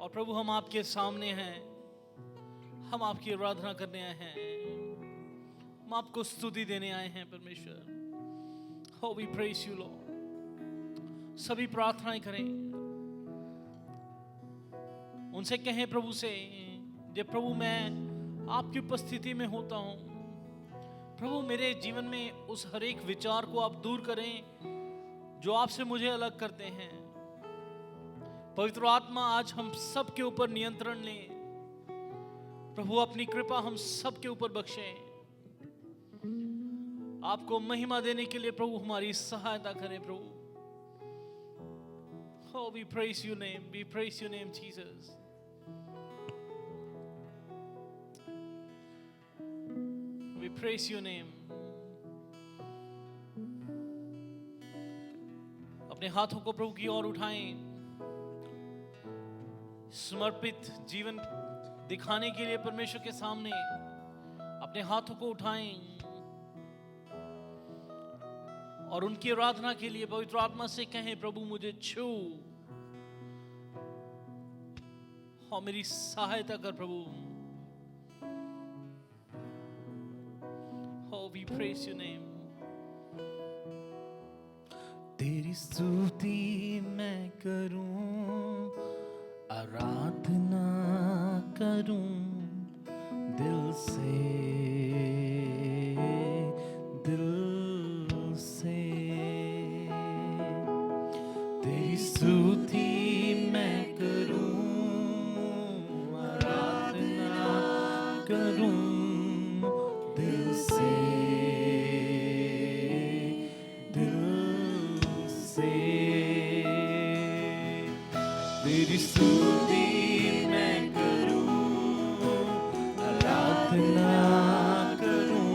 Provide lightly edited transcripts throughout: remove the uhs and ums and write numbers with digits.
और प्रभु हम आपके सामने हैं, हम आपकी आराधना करने आए हैं, हम आपको स्तुति देने आए हैं परमेश्वर। Oh, we praise you, Lord। सभी प्रार्थनाएं करें, उनसे कहें प्रभु से, जब प्रभु मैं आपकी उपस्थिति में होता हूं, प्रभु मेरे जीवन में उस हर एक विचार को आप दूर करें जो आपसे मुझे अलग करते हैं। पवित्र आत्मा आज हम सब के ऊपर नियंत्रण लें प्रभु, अपनी कृपा हम सब के ऊपर बख्शें। आपको महिमा देने के लिए प्रभु हमारी सहायता करें प्रभु। Oh, we praise your name, we praise your name, Jesus। We praise your name। अपने हाथों को प्रभु की ओर उठाएं, समर्पित जीवन दिखाने के लिए परमेश्वर के सामने अपने हाथों को उठाएं और उनकी आराधना के लिए पवित्र आत्मा से कहें, प्रभु मुझे छू और मेरी सहायता कर प्रभु। Oh, we praise your name। तेरी स्तुति मैं करूं, आराधना करूं दिल से, दिल से। तेरी स्तुति मैं करूं, आराधना करूं दिल से, दिल से। तेरी स्तुति मैं करूं, आराधना करूं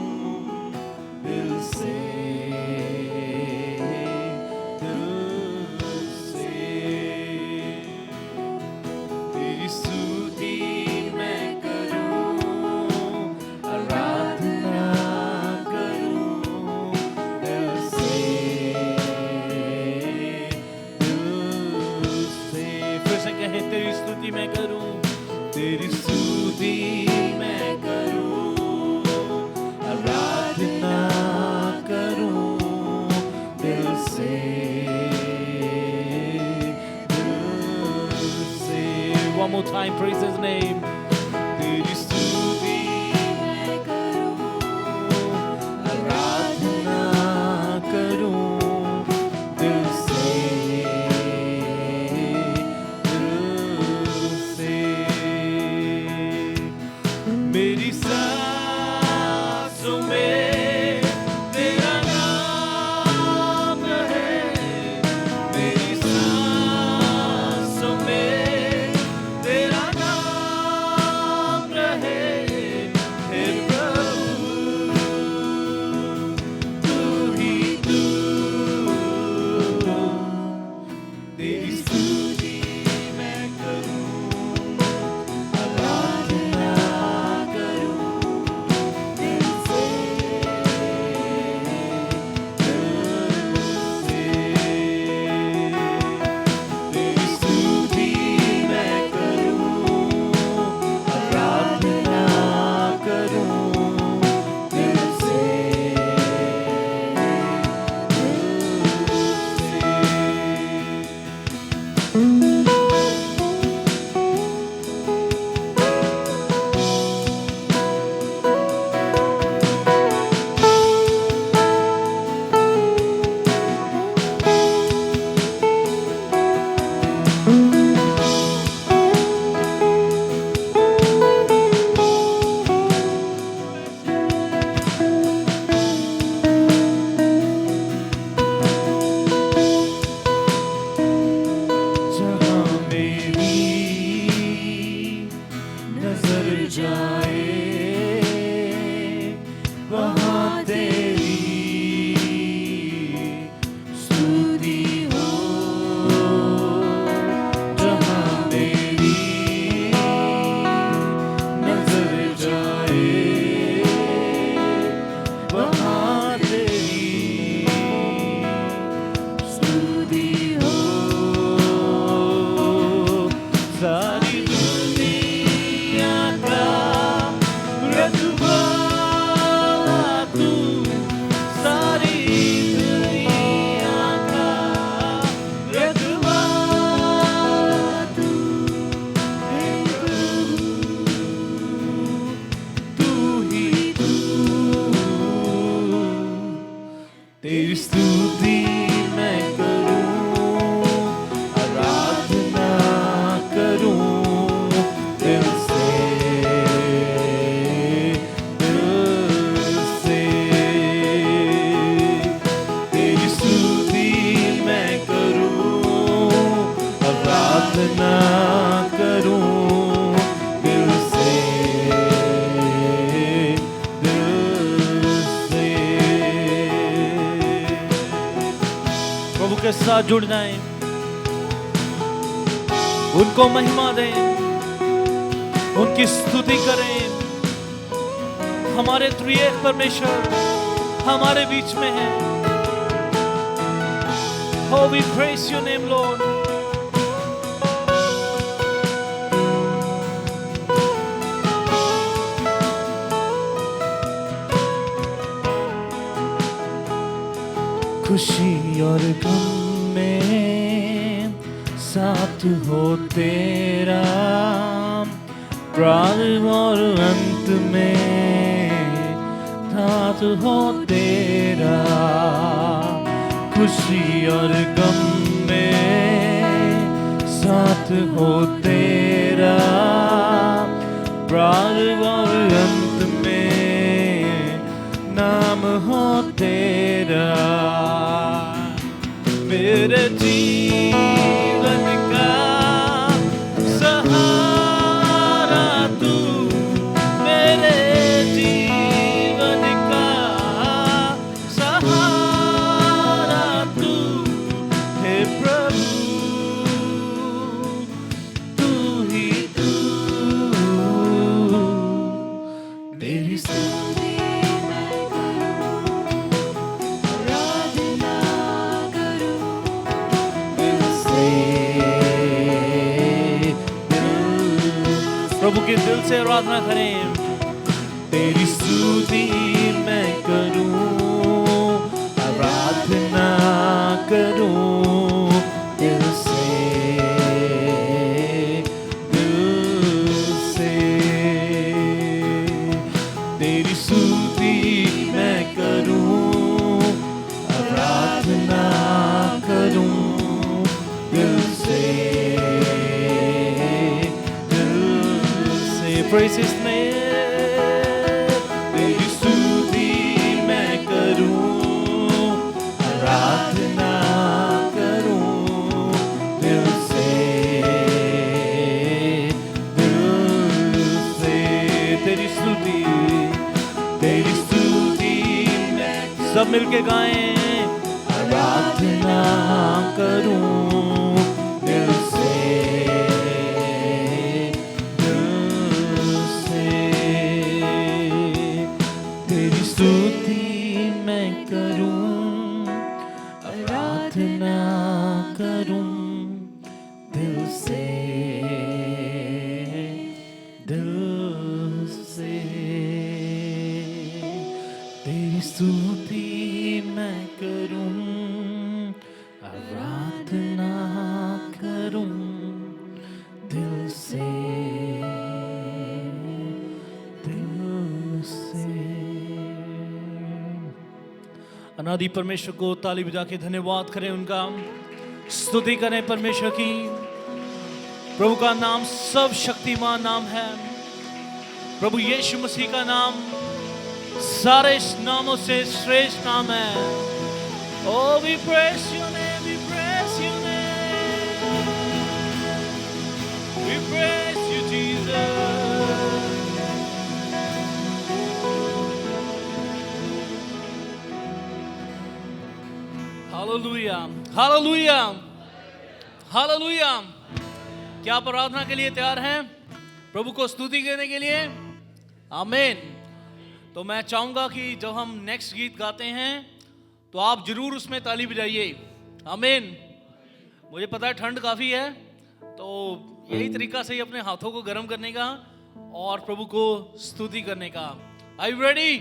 दिल से, दिल से। तेरी स्तुति मैं करूं, आराधना करूं दिल से, दिल से। फिर से कहें, तेरी स्तुति मैं करूं, तेरी स्तुति मैं करूं, आराधना करूं दिल से, दिल से। one more time, praise his name। तेरी स्तुति मैं करूं, आराधना करूं दिल से, दिल से। मेरी सांसों में तेरा नाम है, मेरी सांसों में तेरा नाम रहे। हे प्रभु तू ही तू, तेरी स्तुति मैं करूं, आराधना करूं दिल से, दिल से। तेरी स्तुति मैं करूं, आराधना करूं दिल से, दिल से। प्रार्थना करूं दिल से, दिल से। प्रभु के साथ जुड़ जाएं, उनको महिमा दें, उनकी स्तुति करें। हमारे त्रिएक परमेश्वर हमारे बीच में है। Oh, we praise your name, Lord. खुशी और गम में साथ हो तेरा, प्रारंभ और अंत में साथ हो तेरा। खुशी और गम में साथ हो तेरा, प्रारंभ और अंत में नाम हो तेरा। मेरे जीवन का सहारा तू, मेरे जीवन का सहारा तू, हे प्रभु तू ही तू। तेरी स्तुति मैं प्रभु के दिल से आराधना करें। तेरी स्तुति मैं करूं, आराधना करूं दिल से, दिल से। तेरी स्तुति मैं करूं, आराधना करूं दिल से, Praise His name. तेरी स्तुति मैं करूं, आराधना करूं दिल से, दिल से। तेरी स्तुति, तेरी स्तुति मैं सब मिलके गाएं। आराधना करूं दिल से, स्तुति मैं करूं, आराधना करूं दिल से, दिल से। तेरी स्तुति मैं करूं, आराधना करूं दिल से, दिल से। अनादि परमेश्वर को ताली बजा के धन्यवाद करें, उनका स्तुति करें परमेश्वर की। प्रभु का नाम सब शक्तिमान नाम है। प्रभु यीशु मसीह का नाम सारे नामों से श्रेष्ठ नाम है। Oh, we praise your name, we praise your name, we praise you, Jesus. Hallelujah, hallelujah, hallelujah. क्या आप प्रार्थना के लिए तैयार हैं? प्रभु को स्तुति करने के लिए? आमीन। तो मैं चाहूंगा कि जब हम नेक्स्ट गीत गाते हैं तो आप जरूर उसमें ताली बजाइए। आमीन। मुझे पता है ठंड काफी है, तो यही तरीका से ही अपने हाथों को गर्म करने का और प्रभु को स्तुति करने का। Are you ready?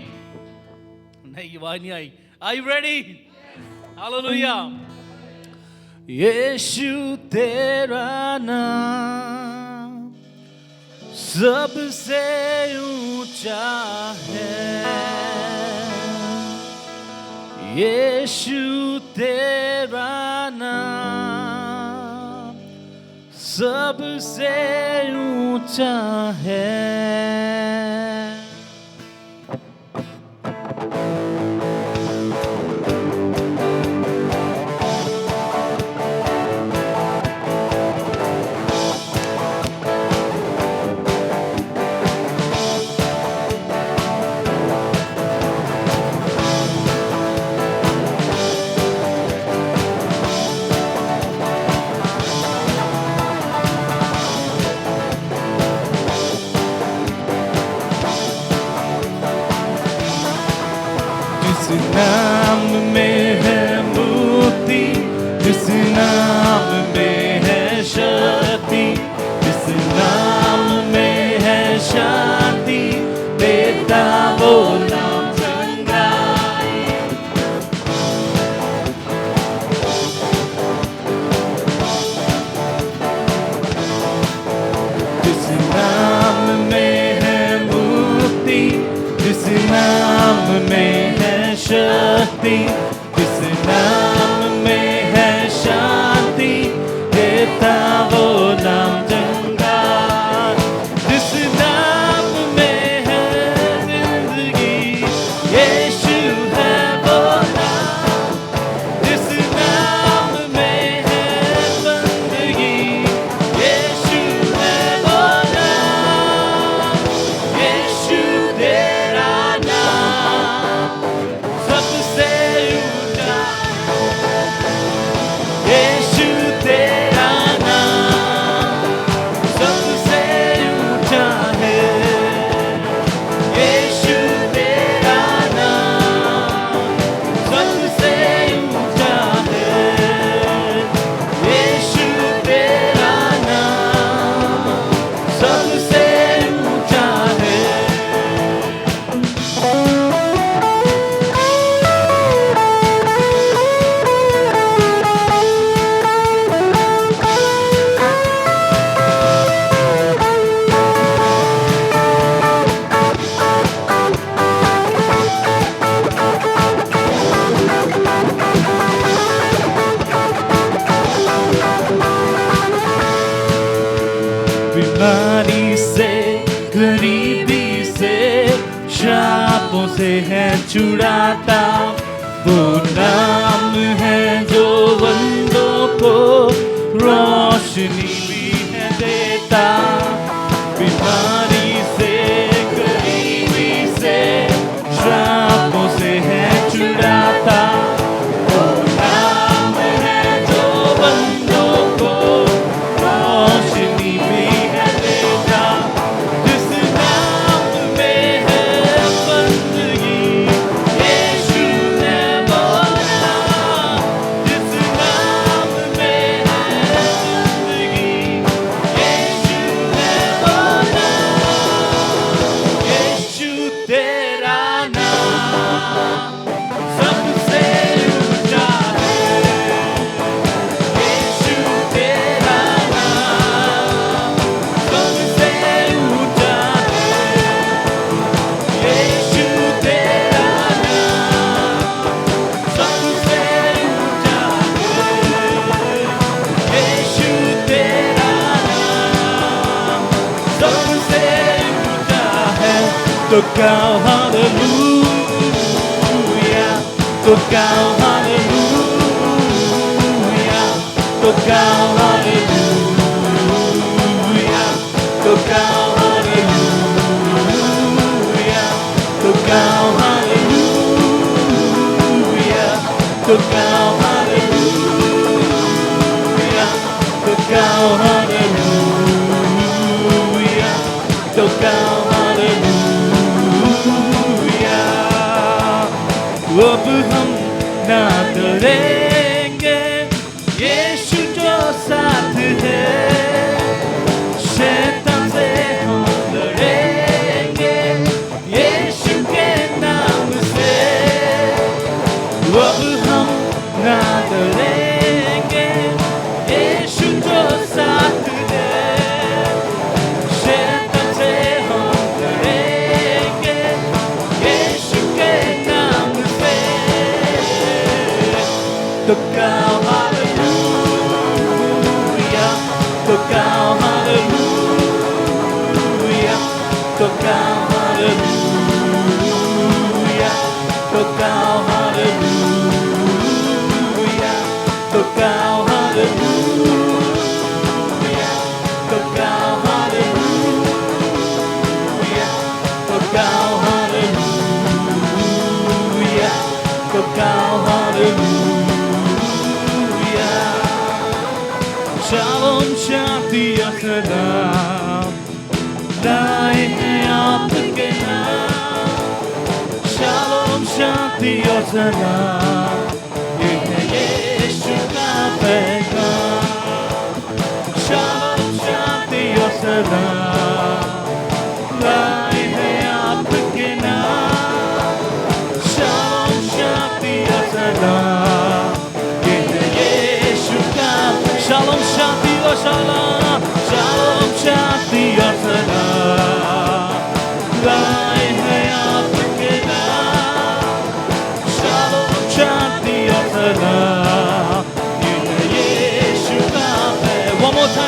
नहीं, आवाज नहीं आई। Are you ready? हालेलुया। यीशु तेरा नाम सबसे ऊंचा है, यीशु तेरा नाम सबसे ऊंचा है। शांति, जिस नाम में है शांति, देता वो नाम चंगा। जिस नाम में है जिंदगी, यीशु है वो नाम। जिस नाम में है बंदगी, यीशु है वो नाम। यीशु तेरा नाम सबसे ऊंचा, यीशु तेरा नाम सबसे ऊंचा है। यीशु तेरा नाम सबसे ऊंचा है। यीशु तेरा नाम सबसे ऊंचा है। बीमारी से, गरीबी से, शापों से है छुड़ाता। वो नाम है जो बंदों को रोशनी भी है देता। बीमारी से, गरीबी से, शापों से है छुड़ाता। वो नाम है जो बंदों को रोशनी भी है देता। जिस नाम में है बंदगी, यीशु है वो नाम। जिस नाम में है जिंदगी, यीशु है वो नाम। यीशु तेरा नाम सबसे ऊंचा है। यीशु तेरा नाम सबसे ऊंचा है। यीशु तेरा नाम सबसे ऊंचा है। यीशु तेरा नाम सबसे ऊंचा है। तो गाओ हालेलुया, तो गाओ हालेलुया, तो गाओ हालेलुया, तो गाओ हालेलुया, तो गाओ हालेलुया, तो गाओ हालेलुया, तो गाओ हालेलुया, तो गाओ हालेलुया। अब हम ना डरेंगे, यीशु जो साथ है। शैतान से हम लड़ेंगे, यीशु के नाम से। अब हम ना डरेंगे, यीशु जो साथ है। शैतान से हम लड़ेंगे, यीशु के नाम से। तो गाओ हालेलुया, तो गाओ हालेलुया, तो गाओ हालेलुया, तो गाओ हालेलुया, तो गाओ हालेलुया, तो गाओ हालेलुया, तो गाओ हालेलुया, तो गाओ हालेलुया। शालोम शांति और सलाम लाए हैं आपके नाम। शालोम शांति और सलाम, ये है यीशु का पैगाम। शालोम शांति और सलाम लाए हैं आपके नाम। शालोम शांति और सलाम, ये है यीशु का। शालोम शांति और सलाम, शालोम शांति और सलाम लाए हैं आपके नाम। शालोम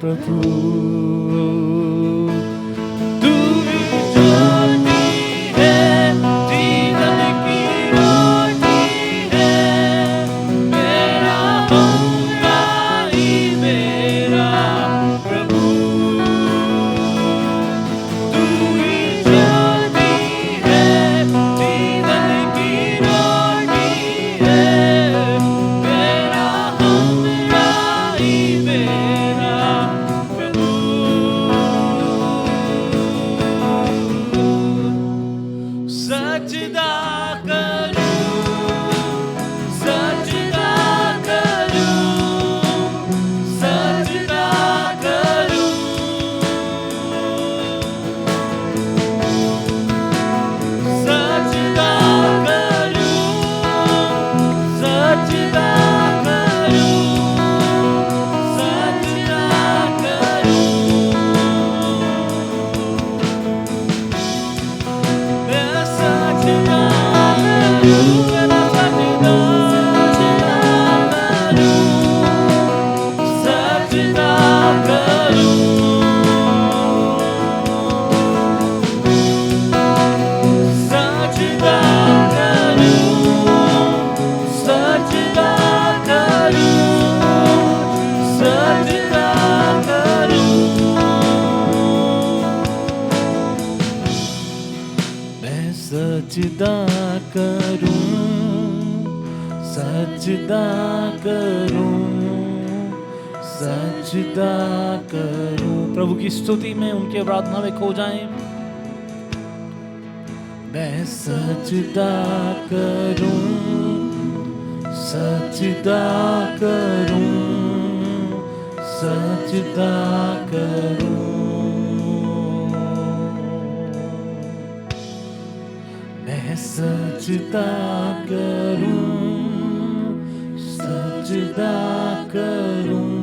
प्रभु। तू ही ज्योति है, जीवन की रोटी है, मेरा हमराही मेरा प्रभु। तू ही ज्योति है, जीवन की रोटी है, मेरा हमराही मेरा प्रभु। सजदा करूं, सजदा करूं, सजदा करूं, सजदा करूं, सजदा करूं, सजदा करूं। मैं सजदा करूं, मेरा सजदा करूं, सजदा करूं, सजदा करूं, सजदा करूं, सजदा करूं। मैं सजदा करूं, सजदा करूं, सजदा करूं। प्रभु की स्तुति में, उनके आराधना में खो जाएं। मैं सजदा करूं, सजदा करूं, सजदा करूं। मैं सजदा करूं, सजदा करूं,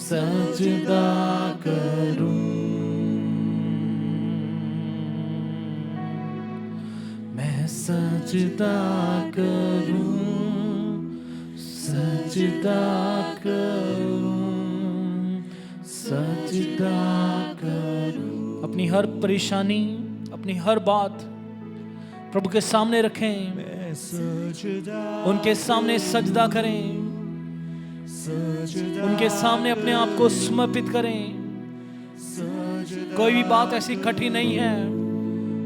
सजदा करूं। मैं सजदा करूं, सजदा करूं, सजदा करूं। अपनी हर परेशानी, अपनी हर बात प्रभु के सामने रखें, उनके सामने सजदा करें, उनके सामने अपने आप को समर्पित करें। कोई भी बात ऐसी कठिन नहीं है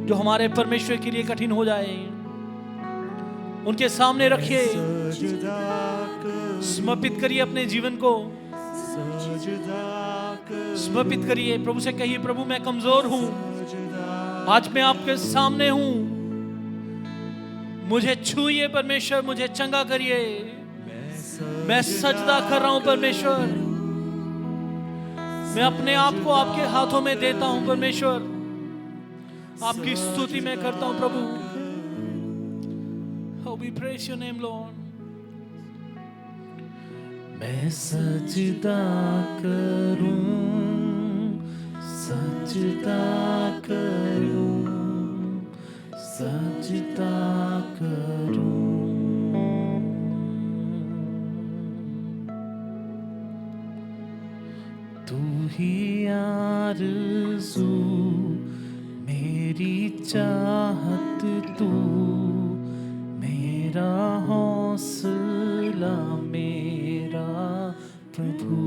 जो हमारे परमेश्वर के लिए कठिन हो जाए। उनके सामने रखिए, समर्पित करिए अपने जीवन को, समर्पित करिए। प्रभु से कहिए, प्रभु मैं कमजोर हूं, आज मैं आपके सामने हूं, मुझे छूइए परमेश्वर, मुझे चंगा करिए। मैं सजदा कर रहा हूं परमेश्वर, मैं अपने आप को आपके हाथों में देता हूं परमेश्वर, आपकी स्तुति मैं करता हूं प्रभु। Oh, we praise your name, Lord. मैं सजदा करूं, सजदा करूं, सजदा करूं। तू ही आरज़ू मेरी चाहत, तू मेरा हौसला मेरा प्रभु।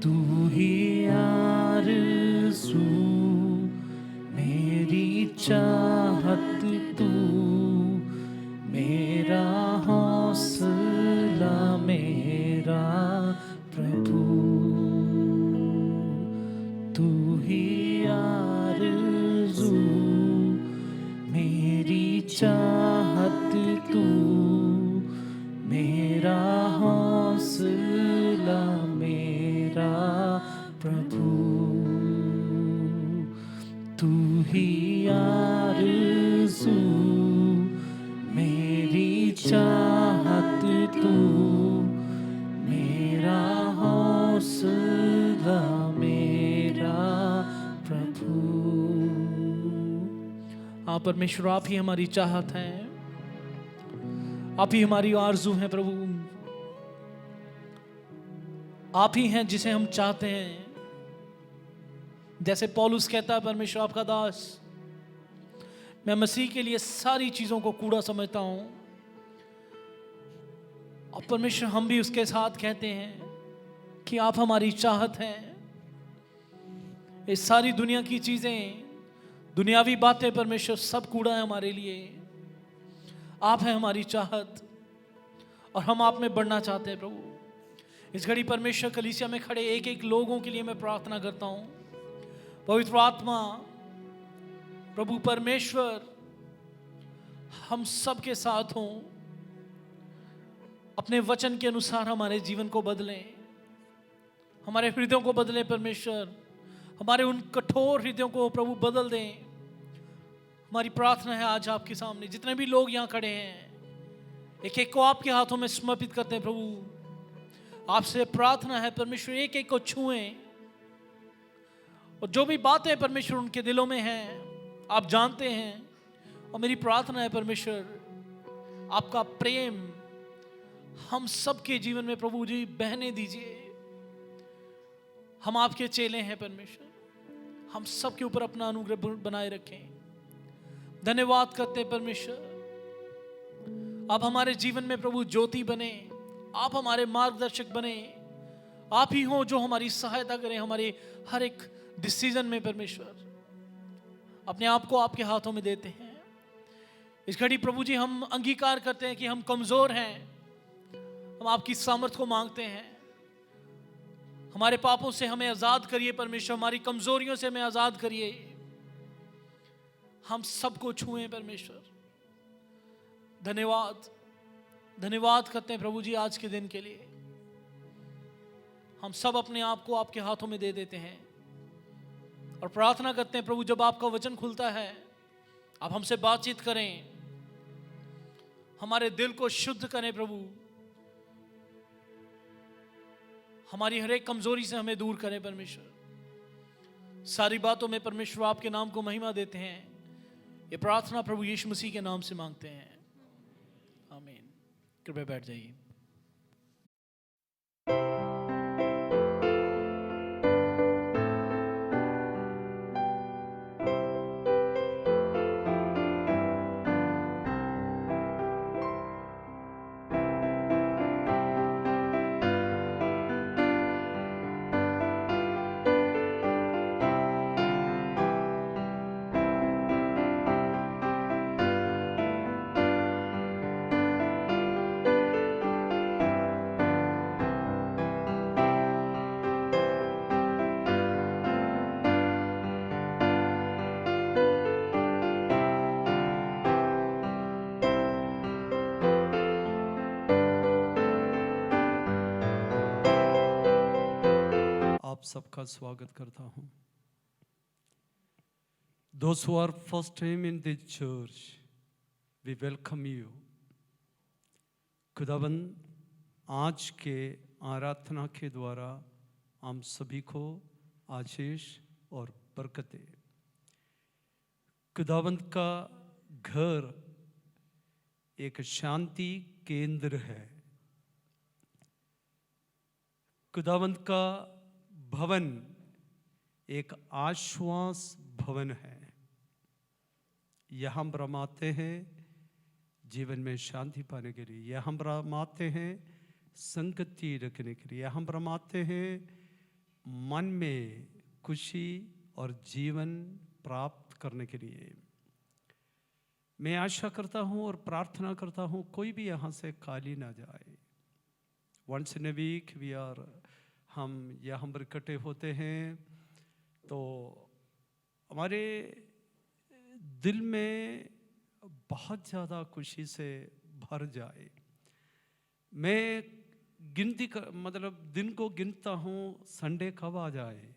तू ही आरज़ू मेरी चाहत, तू मेरा हौसला मेरा प्रभु। तू ही आरज़ू मेरी चाहत, तू मेरा हौसला मेरा प्रभु। तू ही आरज़ू मेरी चाहत, तू मेरा हौसला मेरा प्रभु। हाँ परमेश्वर, आप ही हमारी चाहत हैं, आप ही हमारी आरज़ू हैं प्रभु। आप ही हैं जिसे हम चाहते हैं। जैसे पौलुस कहता है, परमेश्वर आपका दास, मैं मसीह के लिए सारी चीजों को कूड़ा समझता हूं। और परमेश्वर हम भी उसके साथ कहते हैं कि आप हमारी चाहत हैं। ये सारी दुनिया की चीजें, दुनियावी बातें परमेश्वर सब कूड़ा है हमारे लिए। आप हैं हमारी चाहत और हम आप में बढ़ना चाहते हैं प्रभु। इस घड़ी परमेश्वर कलीसिया में खड़े एक एक लोगों के लिए मैं प्रार्थना करता हूं। पवित्र आत्मा प्रभु परमेश्वर हम सब के साथ हों, अपने वचन के अनुसार हमारे जीवन को बदलें, हमारे हृदयों को बदलें। परमेश्वर हमारे उन कठोर हृदयों को प्रभु बदल दें। हमारी प्रार्थना है आज आपके सामने जितने भी लोग यहाँ खड़े हैं, एक एक को आपके हाथों में समर्पित करते हैं प्रभु। आपसे प्रार्थना है परमेश्वर एक एक को छुएं, और जो भी बातें परमेश्वर उनके दिलों में हैं आप जानते हैं। और मेरी प्रार्थना है परमेश्वर आपका प्रेम हम सबके जीवन में प्रभु जी बहने दीजिए। हम आपके चेले हैं परमेश्वर, हम सबके ऊपर अपना अनुग्रह बनाए रखें। धन्यवाद करते हैं परमेश्वर, आप हमारे जीवन में प्रभु ज्योति बने, आप हमारे मार्गदर्शक बने। आप ही हो जो हमारी सहायता करें हमारे हर एक डिसीजन में। परमेश्वर अपने आप को आपके हाथों में देते हैं। इस घड़ी प्रभु जी हम अंगीकार करते हैं कि हम कमजोर हैं, हम आपकी सामर्थ को मांगते हैं। हमारे पापों से हमें आजाद करिए परमेश्वर, हमारी कमजोरियों से हमें आजाद करिए। हम सबको छुएं परमेश्वर। धन्यवाद धन्यवाद करते हैं प्रभु जी आज के दिन के लिए। हम सब अपने आप को आपके हाथों में दे देते हैं और प्रार्थना करते हैं प्रभु जब आपका वचन खुलता है आप हमसे बातचीत करें, हमारे दिल को शुद्ध करें प्रभु, हमारी हर एक कमजोरी से हमें दूर करें परमेश्वर। सारी बातों में परमेश्वर आपके नाम को महिमा देते हैं। ये प्रार्थना प्रभु यीशु मसीह के नाम से मांगते हैं, आमीन। कृपया बैठ जाइए। आप सबका स्वागत करता हूं। Those who are first time in this church, we welcome you. खुदाबंद आज के आराधना के द्वारा हम सभी को आशीष और बरकतें। खुदाबंद का घर एक शांति केंद्र है। खुदाबंद का भवन एक आश्वास भवन है। यहाँ हम रमाते हैं जीवन में शांति पाने के लिए, यहाँ हम रमाते हैं संगति रखने के लिए, यहाँ हम रमाते हैं मन में खुशी और जीवन प्राप्त करने के लिए। मैं आशा करता हूँ और प्रार्थना करता हूँ कोई भी यहाँ से खाली ना जाए। वंस इन ए वीक हम यहाँ पर इकट्ठे होते हैं तो हमारे दिल में बहुत ज़्यादा खुशी से भर जाए। मैं दिन को गिनता हूँ संडे कब आ जाए।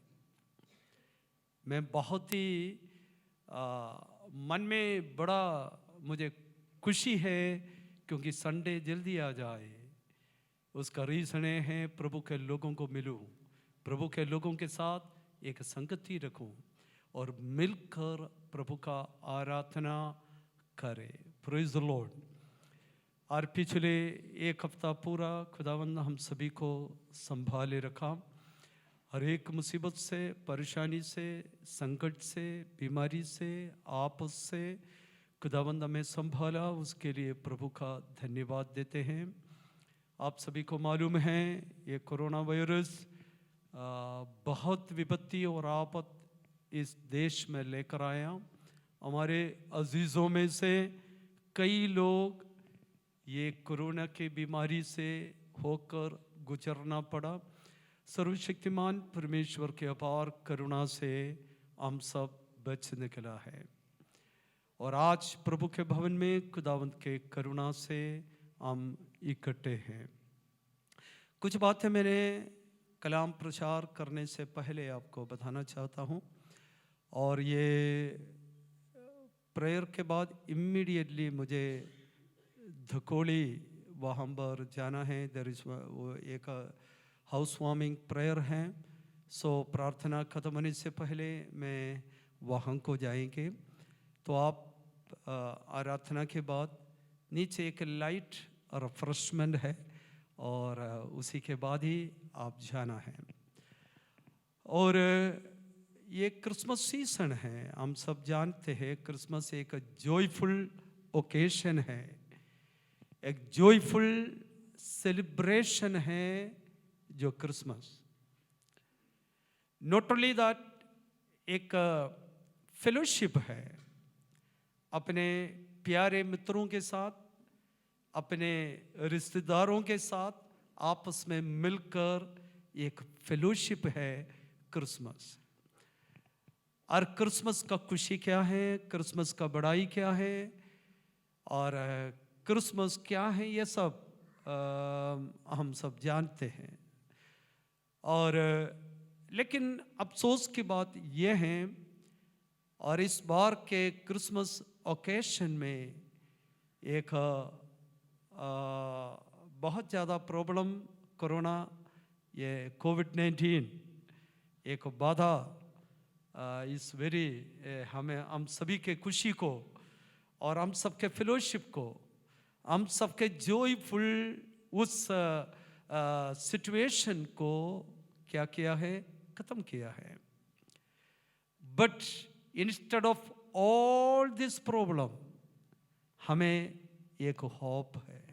मैं बहुत ही मन में बड़ा मुझे खुशी है क्योंकि संडे जल्दी आ जाए। उसका रीज़न है प्रभु के लोगों को मिलूं, प्रभु के लोगों के साथ एक संगति रखूं और मिलकर प्रभु का आराधना करें। Praise the Lord. और पिछले एक हफ्ता पूरा खुदावंद हम सभी को संभाले रखा। हर एक मुसीबत से, परेशानी से, संकट से, बीमारी से, आपस से खुदावंद हमें संभाला, उसके लिए प्रभु का धन्यवाद देते हैं। आप सभी को मालूम है ये कोरोना वायरस बहुत विपत्ति और आफत इस देश में लेकर आया। हमारे अजीज़ों में से कई लोग ये कोरोना की बीमारी से होकर गुजरना पड़ा। सर्वशक्तिमान परमेश्वर के अपार करुणा से हम सब बच निकला है और आज प्रभु के भवन में खुदावंत के करुणा से हम इकट्ठे हैं। कुछ बातें मेरे कलाम प्रचार करने से पहले आपको बताना चाहता हूँ और ये प्रेयर के बाद इमीडिएटली मुझे धकोली वहाँ पर जाना है। देयर इज वो एक हाउस वार्मिंग प्रेयर है, सो प्रार्थना खत्म होने से पहले मैं वहाँ को जाएंगे। तो आप आराधना के बाद नीचे एक लाइट रिफ्रेशमेंट है और उसी के बाद ही आप जाना है। और ये क्रिसमस सीजन है, हम सब जानते हैं क्रिसमस एक जॉयफुल ओकेशन है, एक जॉयफुल सेलिब्रेशन है जो क्रिसमस। नॉट ओनली दैट, एक फेलोशिप है अपने प्यारे मित्रों के साथ, अपने रिश्तेदारों के साथ आपस में मिलकर एक फेलोशिप है क्रिसमस। और क्रिसमस का खुशी क्या है, क्रिसमस का बड़ाई क्या है और क्रिसमस क्या है, ये सब हम सब जानते हैं। और लेकिन अफसोस की बात यह है और इस बार के क्रिसमस ओकेशन में एक बहुत ज़्यादा प्रॉब्लम कोरोना, ये कोविड-19 एक बाधा इस वेरी हमें हम सभी के खुशी को और हम सबके फेलोशिप को, हम सबके जॉयफुल उस सिचुएशन को क्या किया है, ख़त्म किया है। But instead of all this problem हमें एक होप है,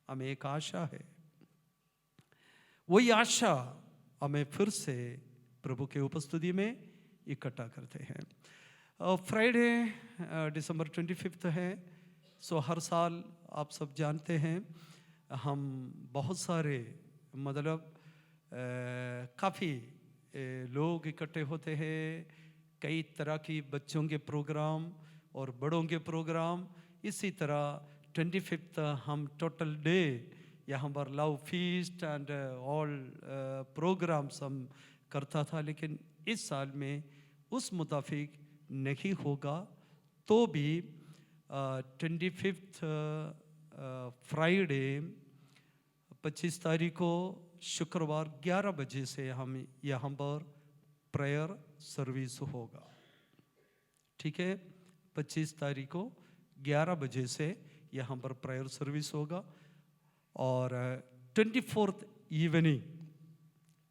हमें एक आशा है। वही आशा हमें फिर से प्रभु के उपस्थिति में इकट्ठा करते हैं। फ्राइडे दिसंबर 25 है, सो हर साल आप सब जानते हैं हम बहुत सारे मतलब काफ़ी लोग इकट्ठे होते हैं, कई तरह की बच्चों के प्रोग्राम और बड़ों के प्रोग्राम। इसी तरह 25 हम टोटल डे यहाँ पर love feast and all programmes हम करता था, लेकिन इस साल में उस मुताबिक नहीं होगा। तो भी 25 फ्राइडे 25 तारीख को शुक्रवार 11 बजे से हम यहाँ पर प्रेयर सर्विस होगा। ठीक है, 25 तारीख को 11 बजे से यहाँ पर प्रेयर सर्विस होगा और 24th इवनिंग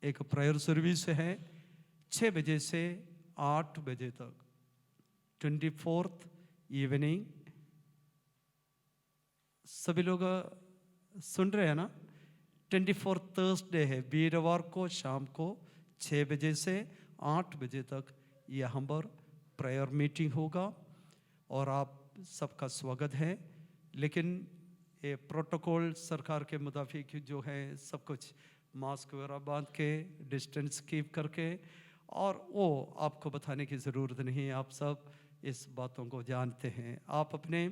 एक प्रेयर सर्विस है 6 बजे से 8 बजे तक। 24th इवनिंग, सभी लोग सुन रहे हैं ना? 24 थर्सडे है, वीरवार को शाम को 6 बजे से 8 बजे तक यहाँ पर प्रेयर मीटिंग होगा और आप सबका स्वागत है। लेकिन ये प्रोटोकॉल सरकार के मुताबिक जो है सब कुछ मास्क वगैरह बांध के, डिस्टेंस कीप करके, और वो आपको बताने की ज़रूरत नहीं है, आप सब इस बातों को जानते हैं। आप अपने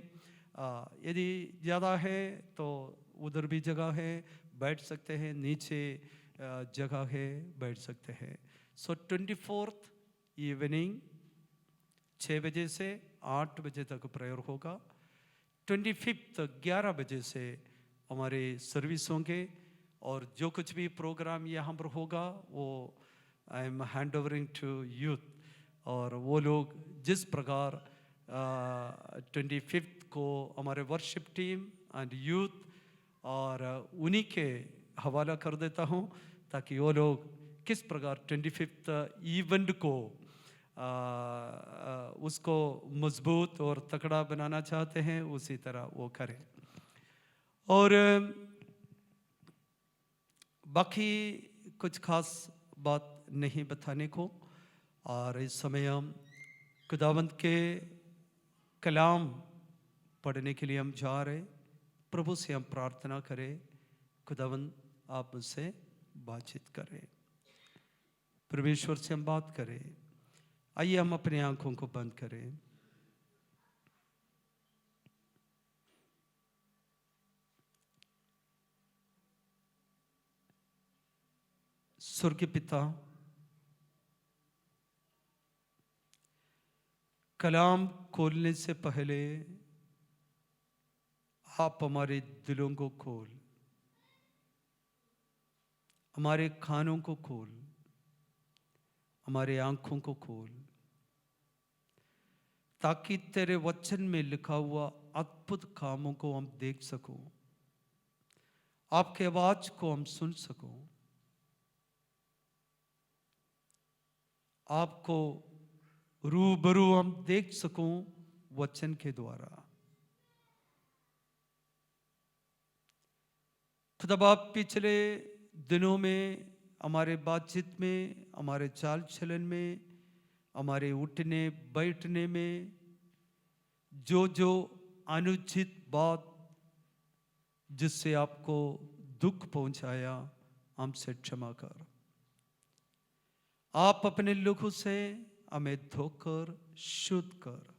यदि ज़्यादा है तो उधर भी जगह है, बैठ सकते हैं, नीचे जगह है, बैठ सकते हैं। सो 24th इवनिंग 6 बजे से 8 बजे तक प्रेयर होगा। 25th 11 बजे से हमारे सर्विस होंगे और जो कुछ भी प्रोग्राम यहाँ पर होगा वो I am hand overing to youth, और वो लोग जिस प्रकार 25th को हमारे वर्शिप टीम एंड यूथ, और उन्हीं के हवाला कर देता हूँ ताकि वो लोग किस प्रकार 25th इवेंट को उसको मजबूत और तकड़ा बनाना चाहते हैं उसी तरह वो करें। और बाकी कुछ खास बात नहीं बताने को, और इस समय हम खुदावंत के कलाम पढ़ने के लिए हम जा रहे। प्रभु से हम प्रार्थना करें, खुदावंत आप मुझसे बातचीत करें, परमेश्वर से हम बात करें। आइए हम अपने आंखों को बंद करें। स्वर्गीय पिता, कलाम खोलने से पहले आप हमारे दिलों को खोल, हमारे कानों को खोल, हमारे आंखों को खोल, ताकि तेरे वचन में लिखा हुआ अद्भुत कामों को हम देख सको, आपके आवाज को हम सुन सको, आपको रूबरू हम देख सको वचन के द्वारा। खुदा बाप, पिछले दिनों में हमारे बातचीत में, हमारे चाल चलन में, हमारे उठने बैठने में जो जो अनुचित बात जिससे आपको दुख पहुंचाया, हमसे क्षमा कर। आप अपने लहू से हमें धोकर शुद्ध कर,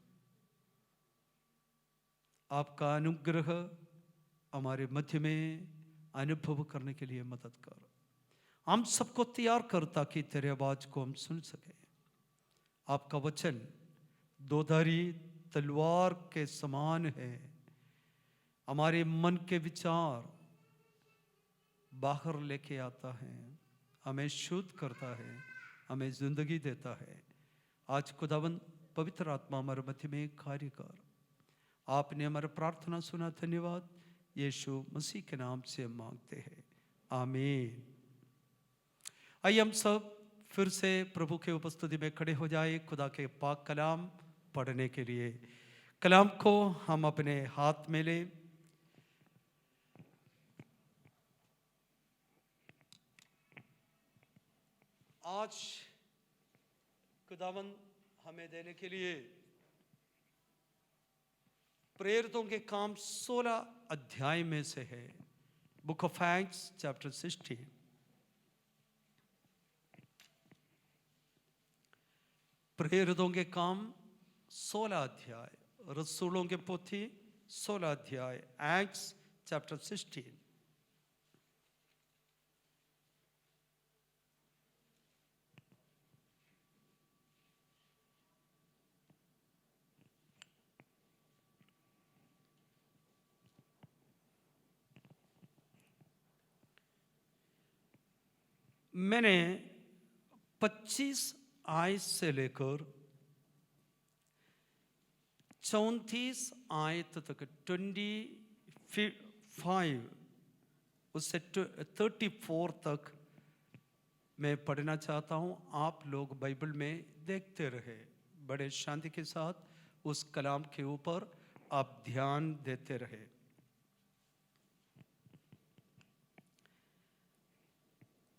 आपका अनुग्रह हमारे मध्य में अनुभव करने के लिए मदद कर। हम सबको तैयार कर ताकि तेरे आवाज को हम सुन सके। आपका वचन दोधारी तलवार के समान है, हमारे मन के विचार बाहर लेके आता है, हमें शुद्ध करता है, हमें जिंदगी देता है। आज खुदावंद पवित्र आत्मा हमारे मध्य में कार्य कर। आपने हमारा प्रार्थना सुना, धन्यवाद। यीशु मसीह के नाम से हम मांगते हैं, आमीन। आइए हम सब फिर से प्रभु के उपस्थिति में खड़े हो जाए खुदा के पाक कलाम पढ़ने के लिए। कलाम को हम अपने हाथ में लें। आज खुदावंद हमें देने के लिए प्रेरितों के काम 16 अध्याय में से है, बुक ऑफ एक्ट्स चैप्टर 16। प्रेरितों के काम 16 अध्याय, रसूलों के पोथी 16 अध्याय, एक्ट्स चैप्टर 16। मैंने 25 आयत से लेकर 34 आयत तक, 25 उससे 34 तक मैं पढ़ना चाहता हूं। आप लोग बाइबल में देखते रहे, बड़े शांति के साथ उस कलाम के ऊपर आप ध्यान देते रहे।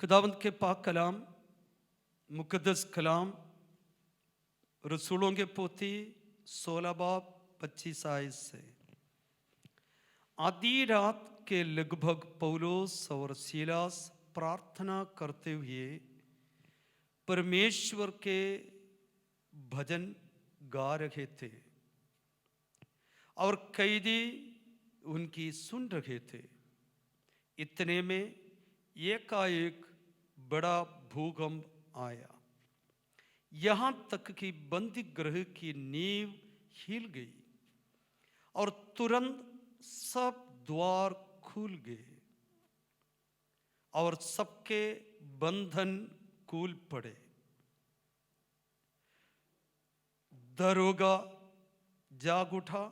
खुदावंद के पाक कलाम, मुकद्दस कलाम, रसूलों के पोथी 16 बाब 25 आयत से। आधी रात के लगभग पौलुस और सीलास प्रार्थना करते हुए परमेश्वर के भजन गा रहे थे और कैदी उनकी सुन रहे थे। इतने में एकाएक बड़ा भूकंप आया, यहां तक कि बंदी गृह की नींव हिल गई और तुरंत सब द्वार खुल गए और सबके बंधन कूल पड़े। दरोगा जाग उठा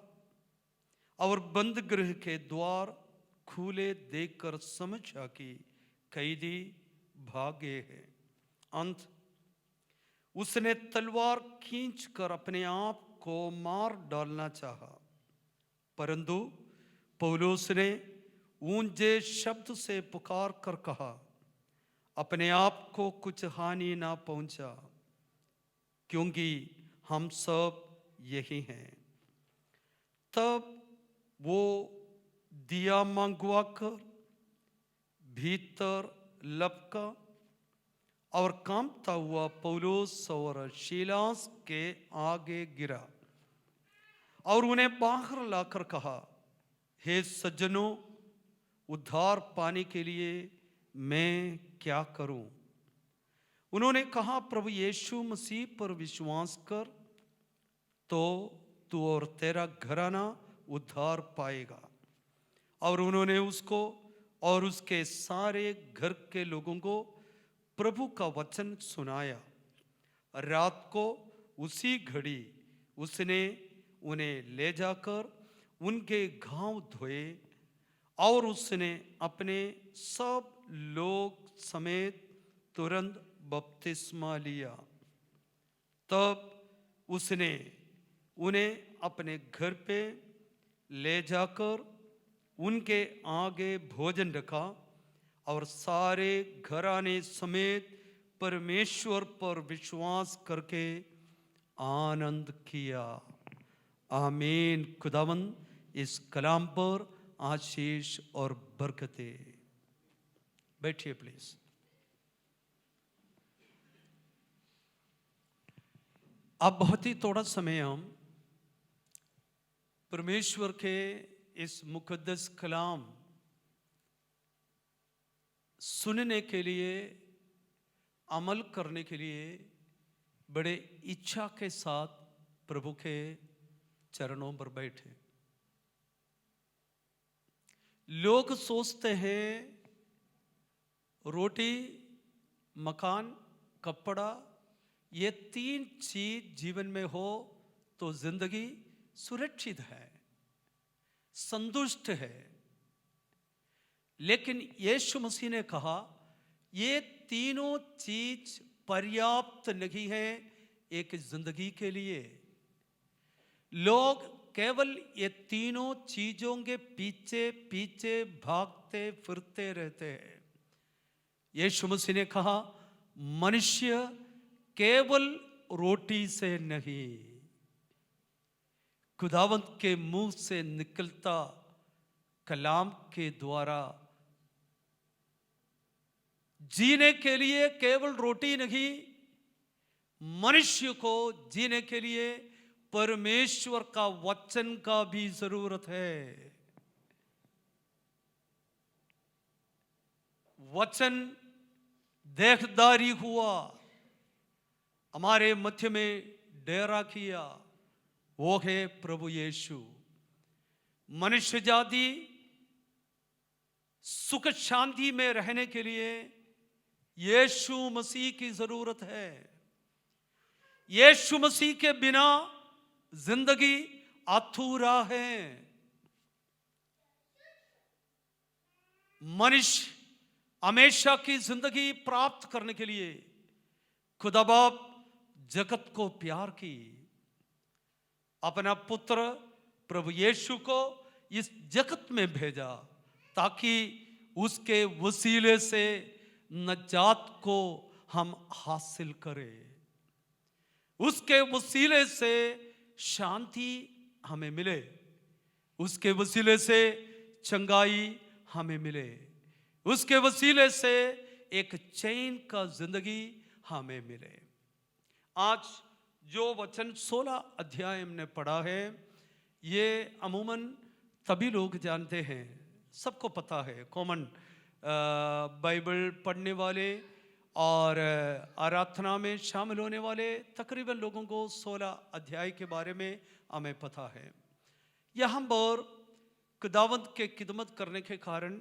और बंद गृह के द्वार खुले देखकर समझा कि कैदी भागे हैं। अंत उसने तलवार खींचकर अपने आप को मार डालना चाहा, परंतु पौलुस ने ऊंचे शब्द से पुकार कर कहा, अपने आप को कुछ हानि ना पहुंचा, क्योंकि हम सब यही हैं। तब वो दिया मंगवाकर भीतर लपका और कांपता हुआ पौलुस और सीलास के आगे गिरा और उन्हें बाहर लाकर कहा, हे सज्जनों, उद्धार पाने के लिए मैं क्या करूं? उन्होंने कहा, प्रभु यीशु मसीह पर विश्वास कर तो तू और तेरा घराना उद्धार पाएगा। और उन्होंने उसको और उसके सारे घर के लोगों को प्रभु का वचन सुनाया। रात को उसी घड़ी उसने उन्हें ले जाकर उनके घाव धोए और उसने अपने सब लोग समेत तुरंत बपतिस्मा लिया। तब उसने उन्हें अपने घर पे ले जाकर उनके आगे भोजन रखा और सारे घराने समेत परमेश्वर पर विश्वास करके आनंद किया। आमीन। खुदावंद इस कलाम पर आशीष और बरकतें। बैठिए प्लीज। अब बहुत ही थोड़ा समय हम परमेश्वर के इस मुकद्दस कलाम सुनने के लिए, अमल करने के लिए बड़े इच्छा के साथ प्रभु के चरणों पर बैठे। लोग सोचते हैं रोटी, मकान, कपड़ा, ये 3 चीज जीवन में हो तो जिंदगी सुरक्षित है, संतुष्ट है। लेकिन यीशु मसीह ने कहा ये तीनों चीज पर्याप्त नहीं है एक जिंदगी के लिए। लोग केवल ये तीनों चीजों के पीछे पीछे भागते फिरते रहते हैं। यीशु मसीह ने कहा मनुष्य केवल रोटी से नहीं, खुदावंत के मुंह से निकलता कलाम के द्वारा जीने के लिए केवल रोटी नहीं, मनुष्य को जीने के लिए परमेश्वर का वचन का भी जरूरत है। वचन देखदारी हुआ, हमारे मध्य में डेरा किया, वो है प्रभु यीशु। मनुष्य जाति सुख शांति में रहने के लिए यीशु मसीह की जरूरत है। यीशु मसीह के बिना जिंदगी अधूरा है। मनुष्य हमेशा की जिंदगी प्राप्त करने के लिए खुदा बाप जगत को प्यार की, अपना पुत्र प्रभु यीशु को इस जगत में भेजा ताकि उसके वसीले से नजात को हम हासिल करें, उसके वसीले से शांति हमें मिले, उसके वसीले से चंगाई हमें मिले, उसके वसीले से एक चैन का जिंदगी हमें मिले। आज जो वचन 16 अध्याय हमने पढ़ा है, ये अमूमन तभी लोग जानते हैं, सबको पता है। कॉमन बाइबल पढ़ने वाले और आराधना में शामिल होने वाले तकरीबन लोगों को 16 अध्याय के बारे में हमें पता है। यहाँ पर खुदावंत के खिदमत करने के कारण,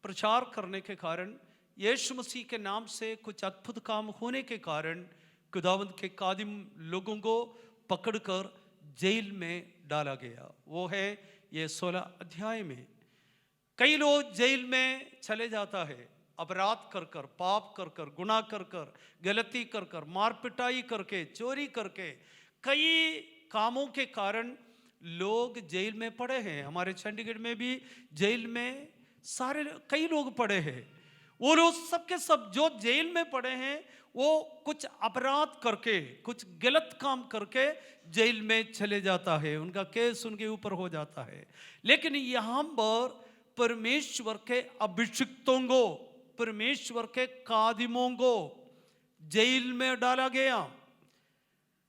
प्रचार करने के कारण, यीशु मसीह के नाम से कुछ अद्भुत काम होने के कारण खुदावंत के कादिम लोगों को पकड़कर जेल में डाला गया। वो है ये 16 अध्याय में कई लोग जेल में चले जाता है, अपराध कर कर, पाप कर कर, गुनाह कर कर, गलती कर कर, मार पिटाई करके, चोरी करके, कई कामों के कारण लोग जेल में पड़े हैं। हमारे चंडीगढ़ में भी जेल में सारे कई लोग पड़े हैं। वो लोग सबके सब जो जेल में पड़े हैं वो कुछ अपराध करके, कुछ गलत काम करके जेल में चले जाता है, उनका केस उनके ऊपर हो जाता है। लेकिन यहाँ पर परमेश्वर के अभिषिक्तों को, परमेश्वर के कादिमों को जेल में डाला गया।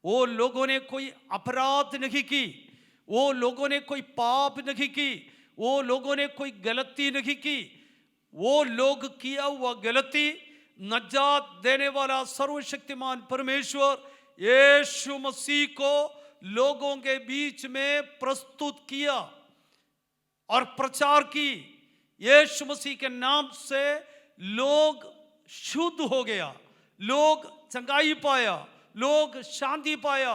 वो लोगों ने कोई अपराध नहीं की, वो लोगों ने कोई पाप नहीं की, वो लोगों ने कोई गलती नहीं की। वो लोग किया हुआ गलती नजात देने वाला सर्वशक्तिमान परमेश्वर यीशु मसीह को लोगों के बीच में प्रस्तुत किया और प्रचार की। यीशु मसीह के नाम से लोग शुद्ध हो गया, लोग चंगाई पाया, लोग शांति पाया,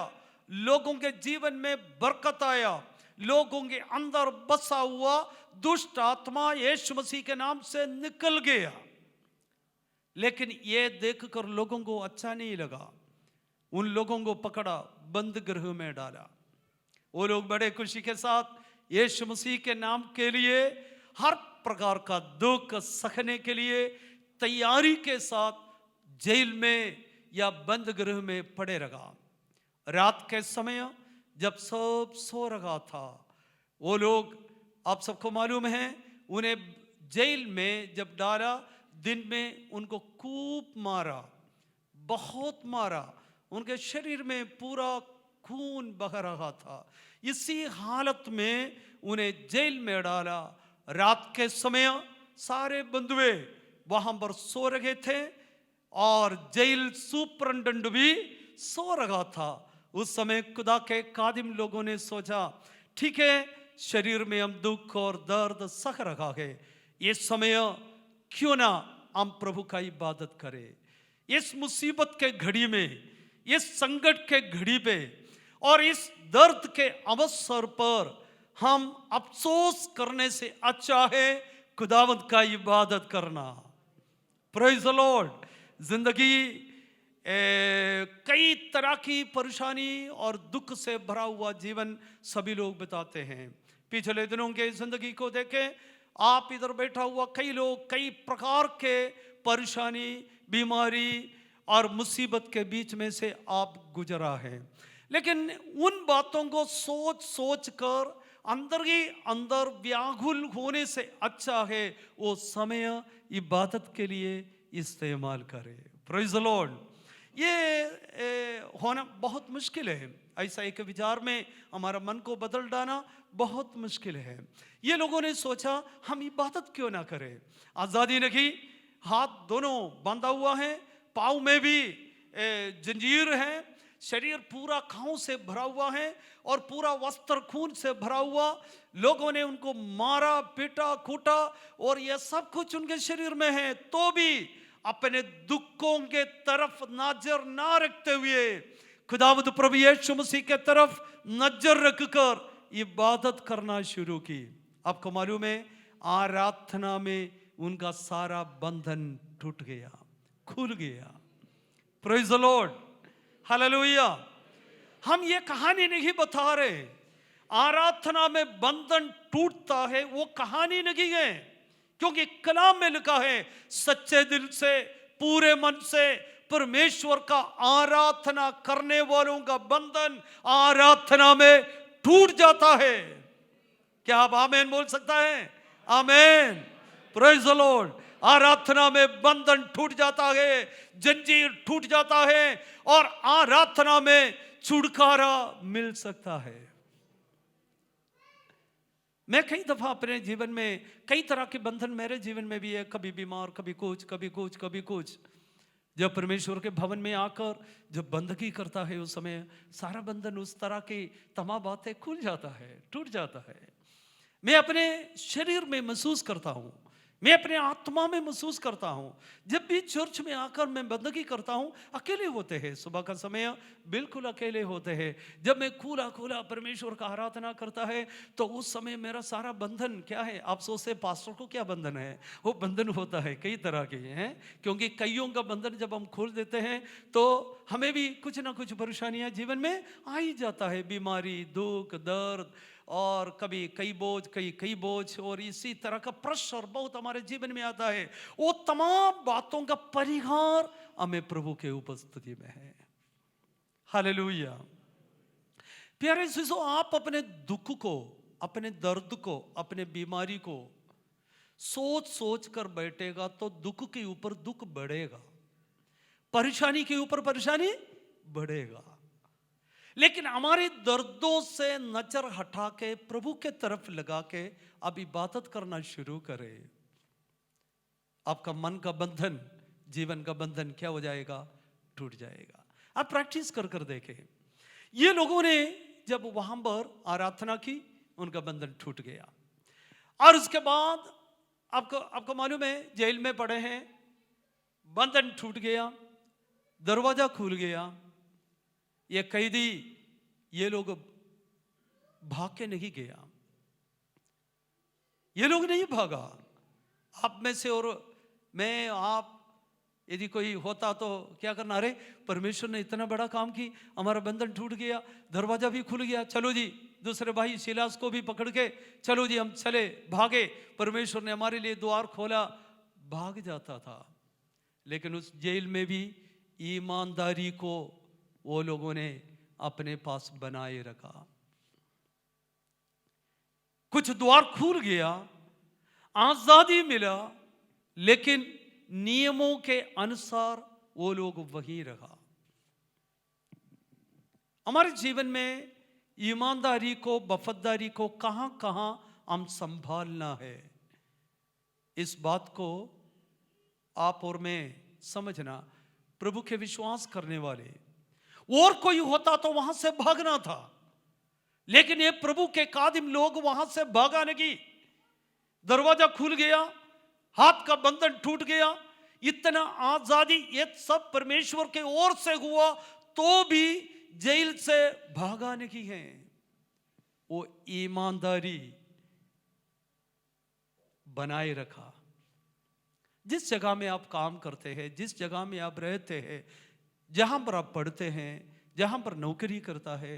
लोगों के जीवन में बरकत आया, लोगों के अंदर बसा हुआ दुष्ट आत्मा यीशु मसीह के नाम से निकल गया। लेकिन ये देखकर लोगों को अच्छा नहीं लगा, उन लोगों को पकड़ा, बंद गृह में डाला। वो लोग बड़े खुशी के साथ यीशु मसीह के नाम के लिए हर प्रकार का दुख सहने के लिए तैयारी के साथ जेल में या बंद गृह में पड़े रहा। रात के समय जब सब सो रहा था, वो लोग, आप सबको मालूम है, उन्हें जेल में जब डाला, दिन में उनको खूब मारा, बहुत मारा, उनके शरीर में पूरा खून बह रहा था। इसी हालत में उन्हें जेल में डाला। रात के समय सारे बंधुए वहां पर सो रहे थे और जेल सुपरिटेंडेंट भी सो रहा था। उस समय खुदा के कादिम लोगों ने सोचा, ठीक है, शरीर में हम दुख और दर्द सह रहा है, इस समय क्यों ना हम प्रभु का इबादत करें। इस मुसीबत के घड़ी में, इस संकट के घड़ी पे और इस दर्द के अवसर पर हम अफसोस करने से अच्छा है खुदावंद का इबादत करना। Praise the Lord. जिंदगी कई तरह की परेशानी और दुख से भरा हुआ जीवन सभी लोग बिताते हैं। पिछले दिनों के जिंदगी को देखें, आप इधर बैठा हुआ कई लोग कई प्रकार के परेशानी, बीमारी और मुसीबत के बीच में से आप गुजरा है। लेकिन उन बातों को सोच सोच कर अंदर ही अंदर व्याकुल होने से अच्छा है वो समय इबादत के लिए इस्तेमाल करें। Praise the Lord. ये होना बहुत मुश्किल है। ऐसा एक विचार में हमारा मन को बदल डालना बहुत मुश्किल है। ये लोगों ने सोचा हम इबादत क्यों ना करें। आज़ादी नहीं, हाथ दोनों बांधा हुआ है, पाँव में भी जंजीर है, शरीर पूरा खाओं से भरा हुआ है और पूरा वस्त्र खून से भरा हुआ। लोगों ने उनको मारा, पीटा, कूटा और यह सब कुछ उनके शरीर में है, तो भी अपने दुखों के तरफ नजर ना रखते हुए खुदावंद प्रभु यीशु मसीह के तरफ नजर रखकर इबादत करना शुरू की। आपको मालूम है, आराधना में उनका सारा बंधन टूट गया, खुल गया। Praise the Lord, hallelujah. हम ये कहानी नहीं बता रहे, आराधना में बंधन टूटता है वो कहानी नहीं है, क्योंकि कलाम में लिखा है सच्चे दिल से, पूरे मन से परमेश्वर का आराधना करने वालों का बंधन आराधना में टूट जाता है। क्या आप आमेन बोल सकता है? आमेन। Praise the Lord. आराधना में बंधन टूट जाता है, जंजीर टूट जाता है और आराधना में छुटकारा मिल सकता है। मैं कई दफा अपने जीवन में कई तरह के बंधन मेरे जीवन में भी है, कभी बीमार, कभी कुछ, कभी कुछ, कभी कुछ। जब परमेश्वर के भवन में आकर जब बंदगी करता है उस समय सारा बंधन, उस तरह की तमाम बातें खुल जाता है, टूट जाता है। मैं अपने शरीर में महसूस करता हूँ मैं अपने आत्मा में महसूस करता हूं, जब भी चर्च में आकर मैं बंदगी करता हूं, अकेले होते हैं। सुबह का समय बिल्कुल अकेले होते हैं। जब मैं खुला खुला परमेश्वर का आराधना करता है तो उस समय मेरा सारा बंधन क्या है? आप सोचते पास्टर को क्या बंधन है? वो बंधन होता है कई तरह के हैं, क्योंकि कईयों का बंधन जब हम खोल देते हैं तो हमें भी कुछ ना कुछ परेशानियां जीवन में आ ही जाता है। बीमारी, दुख, दर्द, और कभी कई बोझ और इसी तरह का प्रेशर बहुत हमारे जीवन में आता है। वो तमाम बातों का परिहार हमें प्रभु के उपस्थिति में है। हालेलुया। प्यारे शिशु, आप अपने दुख को, अपने दर्द को, अपने बीमारी को सोच सोच कर बैठेगा तो दुख के ऊपर दुख बढ़ेगा, परेशानी के ऊपर परेशानी बढ़ेगा। लेकिन हमारे दर्दों से नजर हटा के प्रभु के तरफ लगा के अब इबादत करना शुरू करें। आपका मन का बंधन, जीवन का बंधन क्या हो जाएगा? टूट जाएगा। आप प्रैक्टिस कर कर देखें। ये लोगों ने जब वहां पर आराधना की, उनका बंधन टूट गया। और उसके बाद आपको मालूम है, जेल में पड़े हैं, बंधन टूट गया, दरवाजा खुल गया। ये कैदी, ये लोग भाग के नहीं गया, ये लोग नहीं भागा। आप में से और मैं, आप यदि कोई होता तो क्या करना? अरे परमेश्वर ने इतना बड़ा काम की, हमारा बंधन टूट गया, दरवाजा भी खुल गया, चलो जी दूसरे भाई सिलास को भी पकड़ के चलो जी हम चले, भागे, परमेश्वर ने हमारे लिए द्वार खोला, भाग जाता था। लेकिन उस जेल में भी ईमानदारी को वो लोगों ने अपने पास बनाए रखा। कुछ द्वार खुल गया, आजादी मिला, लेकिन नियमों के अनुसार वो लोग वहीं रहा। हमारे जीवन में ईमानदारी को, वफादारी को कहां कहां हम संभालना है, इस बात को आप और मैं समझना। प्रभु के विश्वास करने वाले, और कोई होता तो वहां से भागना था, लेकिन ये प्रभु के कादिम लोग वहां से भागा नहीं। दरवाजा खुल गया, हाथ का बंधन टूट गया, इतना आजादी ये सब परमेश्वर के ओर से हुआ, तो भी जेल से भागा नहीं है। वो ईमानदारी बनाए रखा। जिस जगह में आप काम करते हैं, जिस जगह में आप रहते हैं, जहां पर आप पढ़ते हैं, जहां पर नौकरी करता है,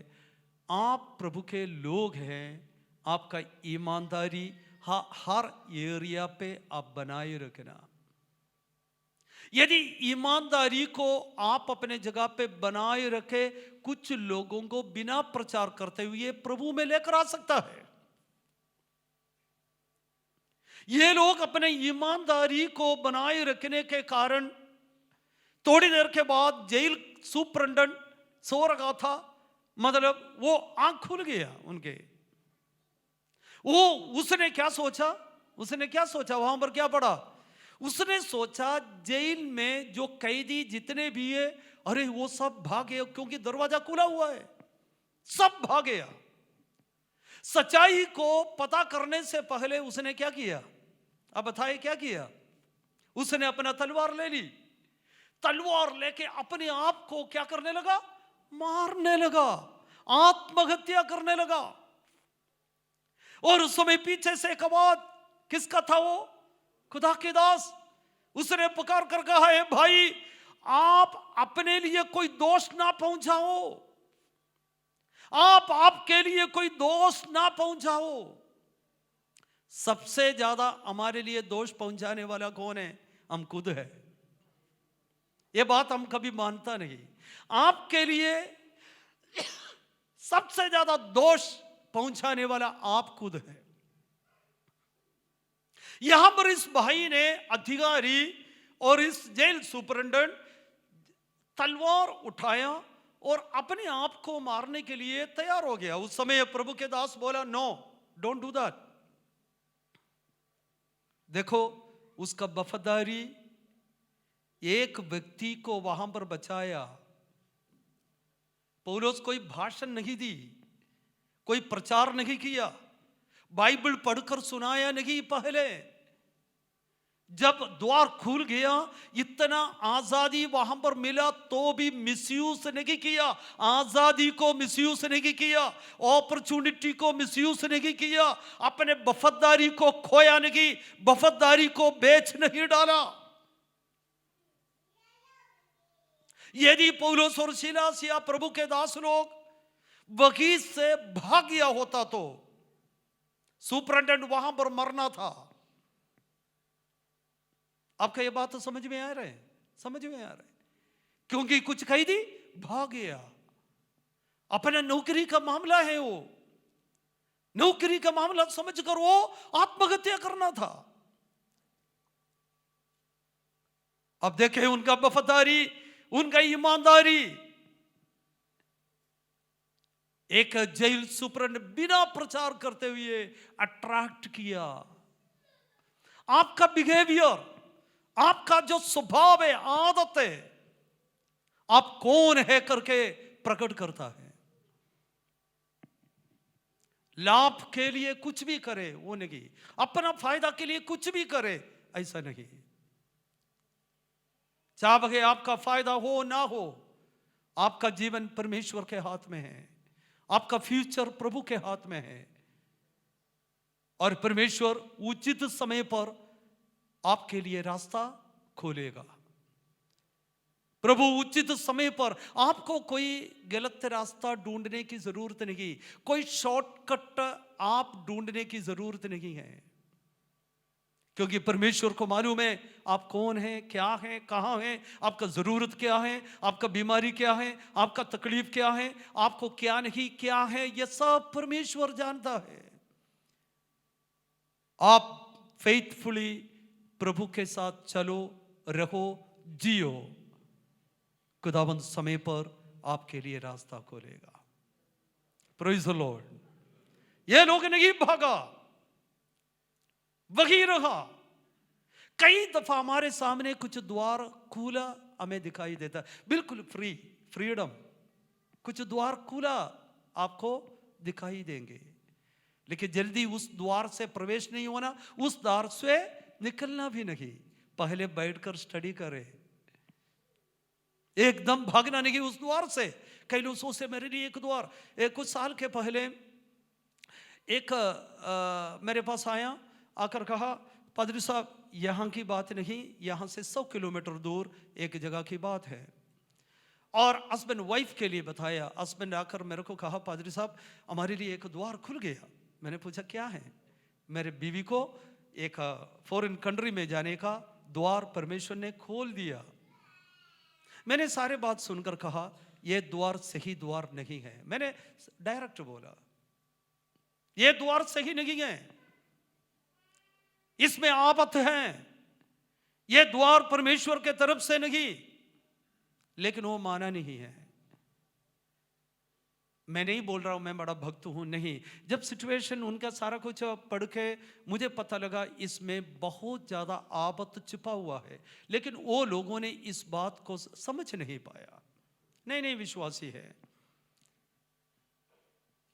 आप प्रभु के लोग हैं। आपका ईमानदारी हर एरिया पे आप बनाए रखना। यदि ईमानदारी को आप अपने जगह पे बनाए रखे, कुछ लोगों को बिना प्रचार करते हुए प्रभु में लेकर आ सकता है। ये लोग अपने ईमानदारी को बनाए रखने के कारण थोड़ी देर के बाद जेल सुपरिटेंडेंट सो रहा था, मतलब वो आंख खुल गया उनके। उसने क्या सोचा वहां पर क्या पड़ा? उसने सोचा जेल में जो कैदी जितने भी है, अरे वो सब भागे, क्योंकि दरवाजा खुला हुआ है, सब भाग गया। सच्चाई को पता करने से पहले उसने क्या किया? अब बताइए क्या किया? उसने अपना तलवार ले ली, तलवार लेके अपने आप को क्या करने लगा? मारने लगा, आत्महत्या करने लगा। और उस समय पीछे से एक आवाज, किसका था वो? खुदा के दास। उसने पुकार कर कहा है, भाई आप अपने लिए कोई दोष ना पहुंचाओ, आप आपके लिए कोई दोष ना पहुंचाओ। सबसे ज्यादा हमारे लिए दोष पहुंचाने वाला कौन है? हम खुद है। ये बात हम कभी मानता नहीं। आपके लिए सबसे ज्यादा दोष पहुंचाने वाला आप खुद है। यहां पर इस भाई ने, अधिकारी और इस जेल सुपरिटेंडेंट, तलवार उठाया और अपने आप को मारने के लिए तैयार हो गया। उस समय प्रभु के दास बोला, नो, डोंट डू दैट। देखो, उसका वफादारी एक व्यक्ति को वहां पर बचाया। पौलुस कोई भाषण नहीं दी, कोई प्रचार नहीं किया, बाइबल पढ़कर सुनाया नहीं पहले। जब द्वार खुल गया, इतना आजादी वहां पर मिला तो भी मिसयूज नहीं किया। आजादी को मिसयूज नहीं किया, अपॉर्चुनिटी को मिसयूज नहीं किया, अपने वफादारी को खोया नहीं, वफादारी को बेच नहीं डाला। यदि पौलुस और सीलास या प्रभु के दास लोग वकील से भाग गया होता तो सुपरिटेंडेंट वहां पर मरना था। आपका ये बात तो समझ में आ रहा है? समझ में आ रहा है? क्योंकि कुछ कैदी भाग गया। अपना नौकरी का मामला है, वो नौकरी का मामला समझकर वो आत्महत्या करना था। अब देखें उनका वफादारी, उनका ईमानदारी। एक जेल सुपर ने बिना प्रचार करते हुए अट्रैक्ट किया। आपका बिहेवियर, आपका जो स्वभाव है, आदत है, आप कौन है करके प्रकट करता है। लाभ के लिए कुछ भी करे वो नहीं, अपना फायदा के लिए कुछ भी करे ऐसा नहीं। चाहे आपका फायदा हो ना हो, आपका जीवन परमेश्वर के हाथ में है, आपका फ्यूचर प्रभु के हाथ में है। और परमेश्वर उचित समय पर आपके लिए रास्ता खोलेगा। प्रभु उचित समय पर, आपको कोई गलत रास्ता ढूंढने की जरूरत नहीं, कोई शॉर्टकट आप ढूंढने की जरूरत नहीं है, क्योंकि परमेश्वर को मालूम है आप कौन है, क्या है, कहां है, आपका जरूरत क्या है, आपका बीमारी क्या है, आपका तकलीफ क्या है, आपको क्या नहीं क्या है, यह सब परमेश्वर जानता है। आप फेथफुली प्रभु के साथ चलो, रहो, जियो। खुदावंद समय पर आपके लिए रास्ता खोलेगा। Praise the Lord. ये लोग नहीं भागा, वही रहा। कई दफा हमारे सामने कुछ द्वार खुला हमें दिखाई देता है, बिल्कुल फ्रीडम, कुछ द्वार खुला आपको दिखाई देंगे, लेकिन जल्दी उस द्वार से प्रवेश नहीं होना, उस द्वार से निकलना भी नहीं। पहले बैठकर स्टडी करे, एकदम भागना नहीं उस द्वार से। कई लोग सोचते मेरे लिए एक द्वार। कुछ साल के पहले एक मेरे पास आया, आकर कहा पादरी साहब यहाँ की बात नहीं, यहाँ से 100 किलोमीटर दूर एक जगह की बात है। और हस्बैंड वाइफ के लिए बताया। हस्बैंड आकर मेरे को कहा पादरी साहब हमारे लिए एक द्वार खुल गया। मैंने पूछा क्या है? मेरे बीवी को एक फॉरेन कंट्री में जाने का द्वार परमेश्वर ने खोल दिया। मैंने सारे बात सुनकर कहा यह द्वार सही द्वार नहीं है। मैंने डायरेक्ट बोला यह द्वार सही नहीं है, इसमें आफत है, यह द्वार परमेश्वर के तरफ से नहीं। लेकिन वो माना नहीं है। मैं नहीं बोल रहा हूं मैं बड़ा भक्त हूं, नहीं। जब सिचुएशन उनका सारा कुछ पढ़ के मुझे पता लगा इसमें बहुत ज्यादा आफत छिपा हुआ है, लेकिन वो लोगों ने इस बात को समझ नहीं पाया। नहीं विश्वासी है।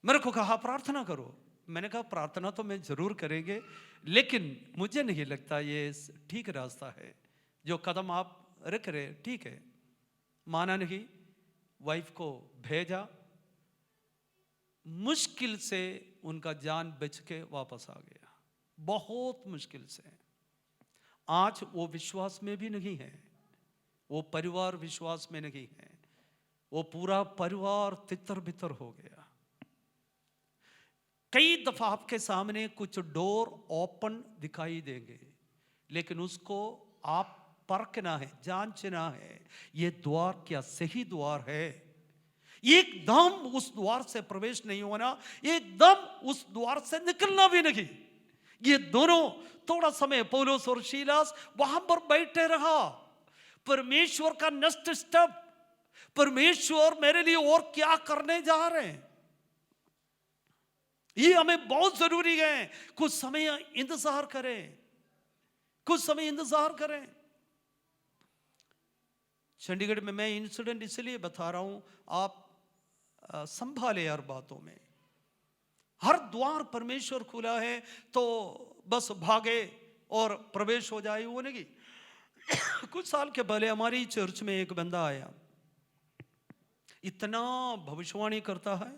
मेरे को कहा प्रार्थना करो। मैंने कहा प्रार्थना तो मैं जरूर करेंगे, लेकिन मुझे नहीं लगता ये ठीक रास्ता है। जो कदम आप रख रहे ठीक है। माना नहीं, वाइफ को भेजा, मुश्किल से उनका जान बच के वापस आ गया, बहुत मुश्किल से। आज वो विश्वास में भी नहीं है, वो परिवार विश्वास में नहीं है, वो पूरा परिवार तितर बितर हो गया। कई दफा आपके सामने कुछ डोर ओपन दिखाई देंगे, लेकिन उसको आप परखना है, जांचना है, ये द्वार क्या सही द्वार है। एकदम उस द्वार से प्रवेश नहीं होना, एकदम उस द्वार से निकलना भी नहीं। ये दोनों थोड़ा समय पौलुस और सीलास वहां पर बैठे रहा। परमेश्वर का नेक्स्ट स्टेप, परमेश्वर मेरे लिए और क्या करने जा रहे हैं, ये हमें बहुत जरूरी है। कुछ समय इंतजार करें, कुछ समय इंतजार करें। चंडीगढ़ में मैं इंसिडेंट इसलिए बता रहा हूं, आप संभाले हर बातों में। हर द्वार परमेश्वर खुला है तो बस भागे और प्रवेश हो जाए वो नहीं। कुछ साल के पहले हमारी चर्च में एक बंदा आया, इतना भविष्यवाणी करता है,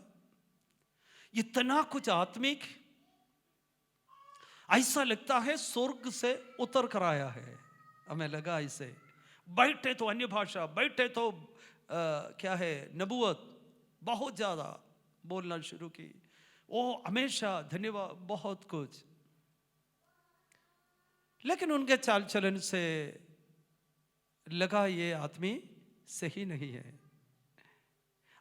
इतना कुछ आत्मिक, ऐसा लगता है स्वर्ग से उतर कर आया है। हमें लगा ऐसे, बैठे तो अन्य भाषा, बैठे तो क्या है नबूवत, बहुत ज्यादा बोलना शुरू की, वो हमेशा धन्यवाद बहुत कुछ। लेकिन उनके चाल चलन से लगा ये आदमी सही नहीं है।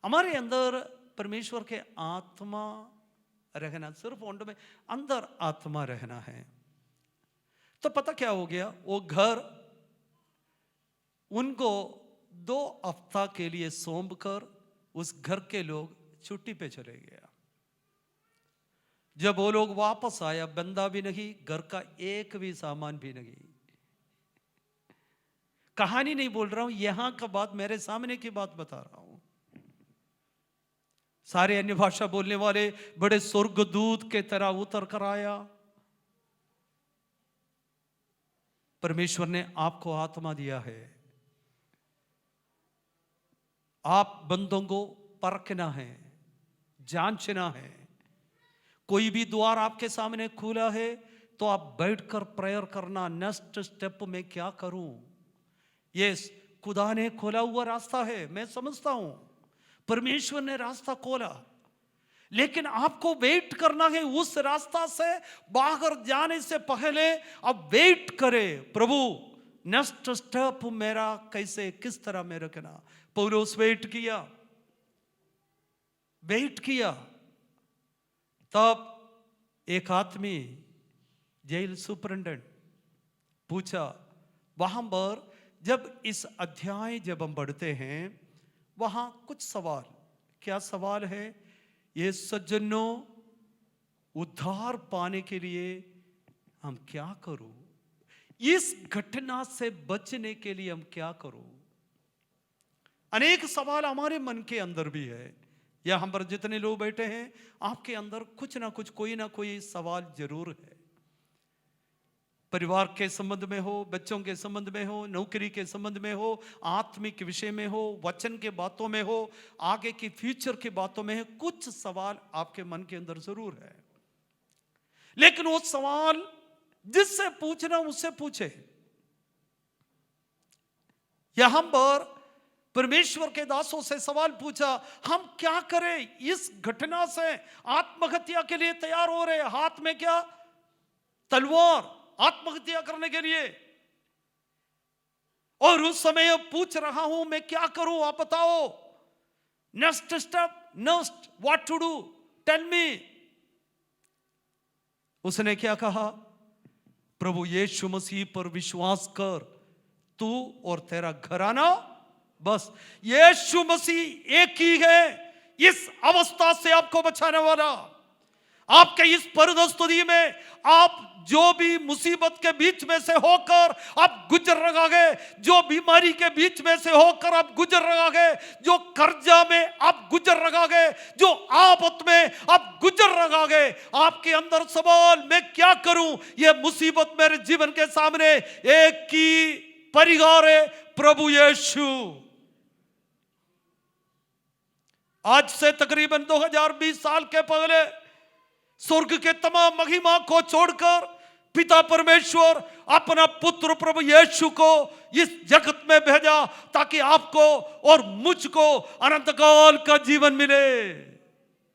हमारे अंदर परमेश्वर के आत्मा रहना, सिर्फ उंड में अंदर आत्मा रहना है। तो पता क्या हो गया, वो घर उनको 2 हफ्ता के लिए सौंप कर उस घर के लोग छुट्टी पे चले गया। जब वो लोग वापस आया, बंदा भी नहीं, घर का एक भी सामान भी नहीं। कहानी नहीं बोल रहा हूं, यहां का बात, मेरे सामने की बात बता रहा हूं। सारे अन्य भाषा बोलने वाले बड़े स्वर्गदूत के तरह उतर कर आया। परमेश्वर ने आपको आत्मा दिया है, आप बंदों को परखना है, जांचना है। कोई भी द्वार आपके सामने खुला है तो आप बैठकर प्रेयर करना, नेक्स्ट स्टेप में क्या करूं। ये खुदा ने खोला हुआ रास्ता है, मैं समझता हूं, परमेश्वर ने रास्ता खोला, लेकिन आपको वेट करना है। उस रास्ता से बाहर जाने से पहले अब वेट करें, प्रभु नेक्स्ट स्टेप मेरा कैसे, किस तरह में रखना। पौलुस वेट किया। तब एक आदमी जेल सुपरिटेंडेंट पूछा, वहां पर जब इस अध्याय जब हम पढ़ते हैं, वहां कुछ सवाल, क्या सवाल है, ये सज्जनों उद्धार पाने के लिए हम क्या करूं, इस घटना से बचने के लिए हम क्या करूं। अनेक सवाल हमारे मन के अंदर भी है, यहां पर जितने लोग बैठे हैं आपके अंदर कुछ ना कुछ, कोई ना कोई सवाल जरूर है। परिवार के संबंध में हो, बच्चों के संबंध में हो, नौकरी के संबंध में हो, आत्मिक विषय में हो, वचन के बातों में हो, आगे की फ्यूचर की बातों में है, कुछ सवाल आपके मन के अंदर जरूर है। लेकिन वो सवाल जिससे पूछना उससे पूछे। यहां पर परमेश्वर के दासों से सवाल पूछा, हम क्या करें इस घटना से, आत्महत्या के लिए तैयार हो रहे, हाथ में क्या तलवार, आत्महत्या करने के लिए। और उस समय पूछ रहा हूं मैं क्या करूं, आप बताओ, next step, next what to do, tell me. उसने क्या कहा, प्रभु यीशु मसीह पर विश्वास कर, तू और तेरा घराना, बस यीशु मसीह एक ही है इस अवस्था से आपको बचाने वाला। आपके इस परिस्थिति में आप जो भी मुसीबत के बीच में से होकर आप गुजर रहोगे, जो बीमारी के बीच में से होकर आप गुजर रहोगे, जो कर्जा में आप गुजर रहोगे, जो आफत में आप गुजर रहोगे, आपके अंदर सवाल मैं क्या करूं, यह मुसीबत मेरे जीवन के सामने एक ही परिहार है, प्रभु यीशु। आज से तकरीबन 2020 साल के पहले स्वर्ग के तमाम महिमा को छोड़कर पिता परमेश्वर अपना पुत्र प्रभु यीशु को इस जगत में भेजा ताकि आपको और मुझको अनंत काल का जीवन मिले।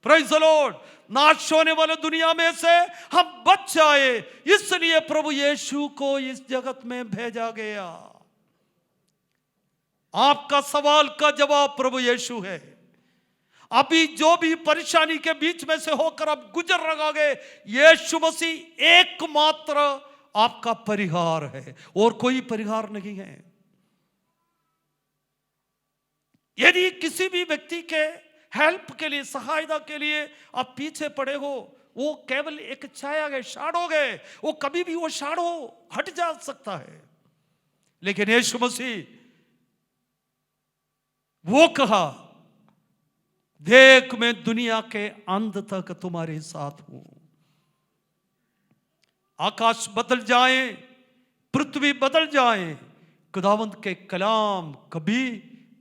Praise the Lord. नाश होने वाले दुनिया में से हम बच जाए, इसलिए प्रभु यीशु को इस जगत में भेजा गया। आपका सवाल का जवाब प्रभु यीशु है। अभी जो भी परेशानी के बीच में से होकर आप गुजर रहोगे, यीशु मसीह एकमात्र आपका परिहार है और कोई परिहार नहीं है। यदि किसी भी व्यक्ति के हेल्प के लिए, सहायता के लिए आप पीछे पड़े हो, वो केवल एक छाया है, शाडो है, वो कभी भी वो शाडो हट जा सकता है। लेकिन यीशु मसीह वो कहा, देख मैं दुनिया के अंत तक तुम्हारे साथ हूं। आकाश बदल जाए, पृथ्वी बदल जाए, खुदावंद के कलाम कभी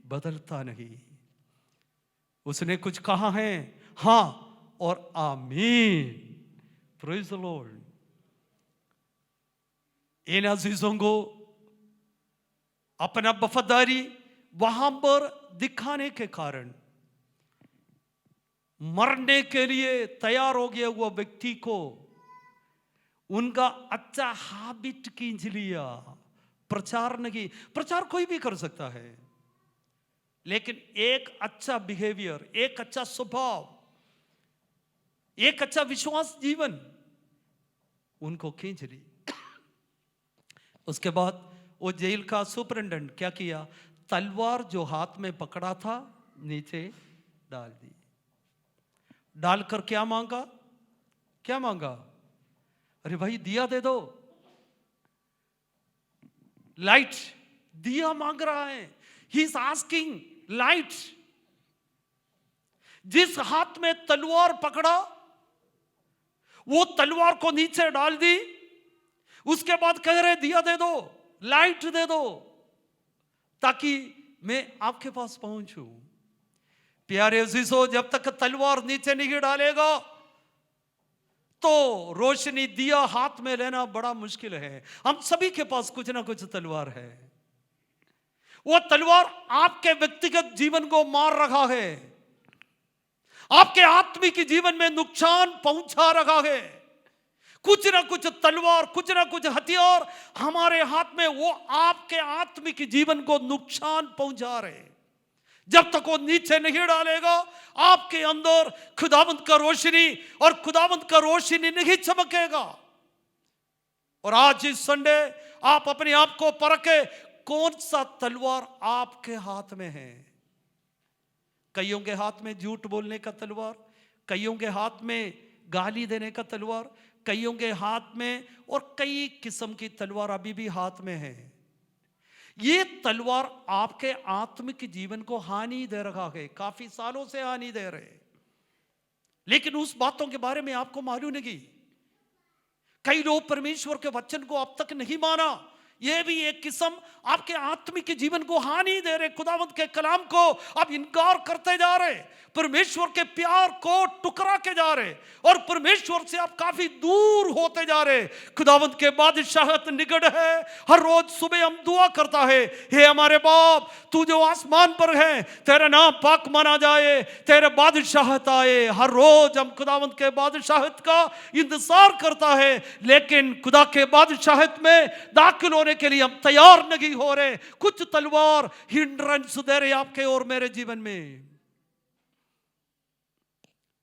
बदलता नहीं। उसने कुछ कहा है, हाँ और आमीन। Praise the Lord. इन अजीजों को अपना वफादारी वहां पर दिखाने के कारण मरने के लिए तैयार हो गया हुआ व्यक्ति को उनका अच्छा हैबिट खींच लिया। प्रचार नहीं, प्रचार कोई भी कर सकता है, लेकिन एक अच्छा बिहेवियर, एक अच्छा स्वभाव, एक अच्छा विश्वास जीवन उनको खींच ली। उसके बाद वो जेल का सुपरिटेंडेंट क्या किया, तलवार जो हाथ में पकड़ा था नीचे डाल दी। डालकर क्या मांगा, क्या मांगा, अरे भाई दिया दे दो, लाइट, दिया मांग रहा है। He is asking light. जिस हाथ में तलवार पकड़ा वो तलवार को नीचे डाल दी। उसके बाद कह रहे दिया दे दो, लाइट दे दो, ताकि मैं आपके पास पहुंचूं। प्यारे अजीजों, जब तक तलवार नीचे नहीं डालेगा तो रोशनी, दिया हाथ में लेना बड़ा मुश्किल है। हम सभी के पास कुछ ना कुछ तलवार है। वो तलवार आपके व्यक्तिगत जीवन को मार रहा है, आपके आत्मिक जीवन में नुकसान पहुंचा रहा है। कुछ ना कुछ तलवार, कुछ ना कुछ हथियार हमारे हाथ में, वो आपके आत्मिक जीवन को नुकसान पहुंचा रहे। जब तक वो नीचे नहीं डालेगा आपके अंदर खुदावंद का रोशनी, और खुदावंद का रोशनी नहीं चमकेगा। और आज इस संडे आप अपने आप को परखे, कौन सा तलवार आपके हाथ में है। कईयों के हाथ में झूठ बोलने का तलवार, कईयों के हाथ में गाली देने का तलवार, कईयों के हाथ में, और कई किस्म की तलवार अभी भी हाथ में है। ये तलवार आपके आत्मिक जीवन को हानि दे रहा है, काफी सालों से हानि दे रहे, लेकिन उस बातों के बारे में आपको मालूम नहीं। कई लोग परमेश्वर के वचन को अब तक नहीं माना। ये भी एक किस्म आपके आत्मिक जीवन को हानि दे रहे। खुदावंद के कलाम को आप इनकार करते जा रहे, परमेश्वर के प्यार को टुकरा के जा रहे, और परमेश्वर से आप काफी दूर होते जा रहे। खुदावंद के बादशाहत निकट है। हर रोज सुबह हम दुआ करता है, हे हमारे बाप तू जो आसमान पर है, तेरा नाम पाक माना जाए, तेरे बादशाहत आए। हर रोज हम खुदावंद के बादशाहत का इंतजार करता है, लेकिन खुदा के बादशाहत में दाखिल होने के लिए हम तैयार नहीं हो रहे। कुछ तलवार हिंड्रेंस दे रहे आपके और मेरे जीवन में,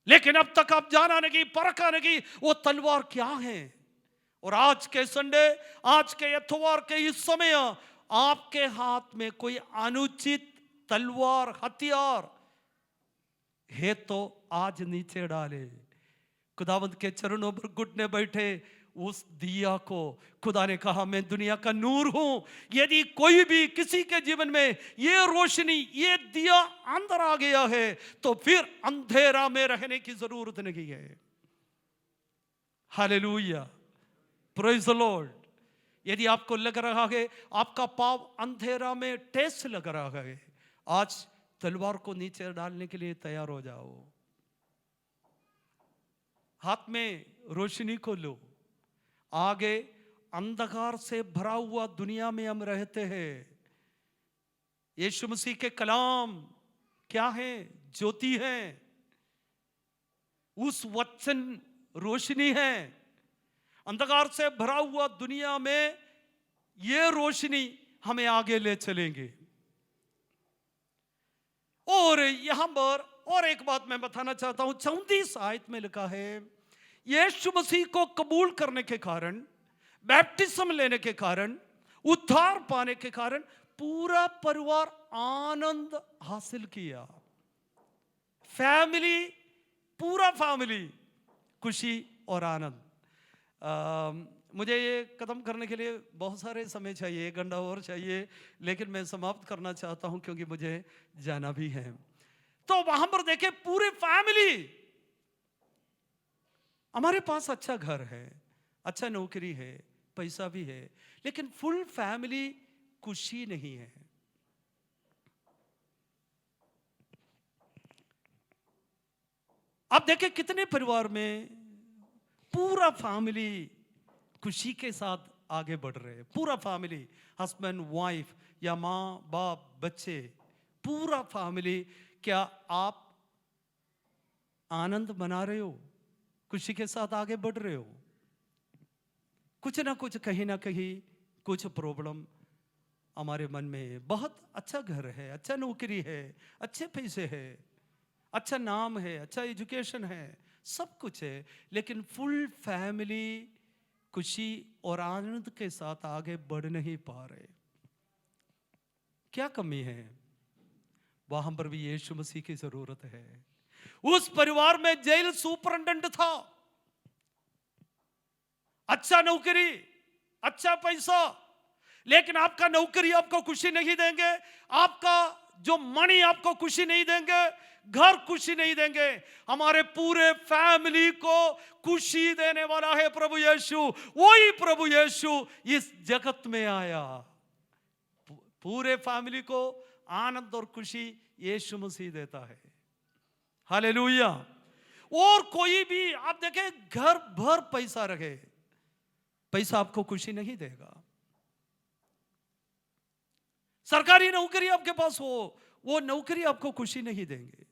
लेकिन अब तक आप जाना नहीं, परखा नहीं वो तलवार क्या है। और आज के संडे, आज के इतवार के इस समय आपके हाथ में कोई अनुचित तलवार, हथियार है तो आज नीचे डाले। खुदावंद के चरणों पर घुटने बैठे उस दिया को, खुदा ने कहा मैं दुनिया का नूर हूं। यदि कोई भी किसी के जीवन में ये रोशनी, ये दिया अंदर आ गया है, तो फिर अंधेरा में रहने की जरूरत नहीं है। Hallelujah, praise the Lord. यदि आपको लग रहा है आपका पाव अंधेरा में टेस्ट लग रहा है, आज तलवार को नीचे डालने के लिए तैयार हो जाओ। हाथ में रोशनी को लो। आगे अंधकार से भरा हुआ दुनिया में हम रहते हैं। यीशु मसीह के कलाम क्या है? ज्योति है। उस वचन रोशनी है। अंधकार से भरा हुआ दुनिया में ये रोशनी हमें आगे ले चलेंगे। और यहां पर और एक बात मैं बताना चाहता हूं। 34 आयत में लिखा है, यीशु मसीह को कबूल करने के कारण, बैप्टिज्म लेने के कारण, उद्धार पाने के कारण पूरा परिवार आनंद हासिल किया। फैमिली, पूरा फैमिली खुशी और आनंद। मुझे ये खत्म करने के लिए बहुत सारे समय चाहिए, 1 घंटा और चाहिए, लेकिन मैं समाप्त करना चाहता हूं क्योंकि मुझे जाना भी है। तो वहां पर देखे पूरी फैमिली, हमारे पास अच्छा घर है, अच्छा नौकरी है, पैसा भी है, लेकिन फुल फैमिली खुशी नहीं है। आप देखें कितने परिवार में पूरा फैमिली खुशी के साथ आगे बढ़ रहे हैं, पूरा फैमिली, हस्बैंड वाइफ या माँ बाप बच्चे, पूरा फैमिली। क्या आप आनंद मना रहे हो? खुशी के साथ आगे बढ़ रहे हो? कुछ ना कुछ, कहीं ना कहीं कुछ प्रॉब्लम हमारे मन में है। बहुत अच्छा घर है, अच्छा नौकरी है, अच्छे पैसे है, अच्छा नाम है, अच्छा एजुकेशन है, सब कुछ है, लेकिन फुल फैमिली खुशी और आनंद के साथ आगे बढ़ नहीं पा रहे। क्या कमी है? वहां पर भी यीशु मसीह की जरूरत है। उस परिवार में जेल सुपरिटेंडेंट था, अच्छा नौकरी, अच्छा पैसा, लेकिन आपका नौकरी आपको खुशी नहीं देंगे, आपका जो मनी आपको खुशी नहीं देंगे, घर खुशी नहीं देंगे। हमारे पूरे फैमिली को खुशी देने वाला है प्रभु यीशु। वही प्रभु यीशु इस जगत में आया, पूरे फैमिली को आनंद और खुशी यीशु मसीह देता है। हालेलुया। और कोई भी आप देखें घर भर पैसा रखे, पैसा आपको खुशी नहीं देगा। सरकारी नौकरी आपके पास हो, वो नौकरी आपको खुशी नहीं देंगे।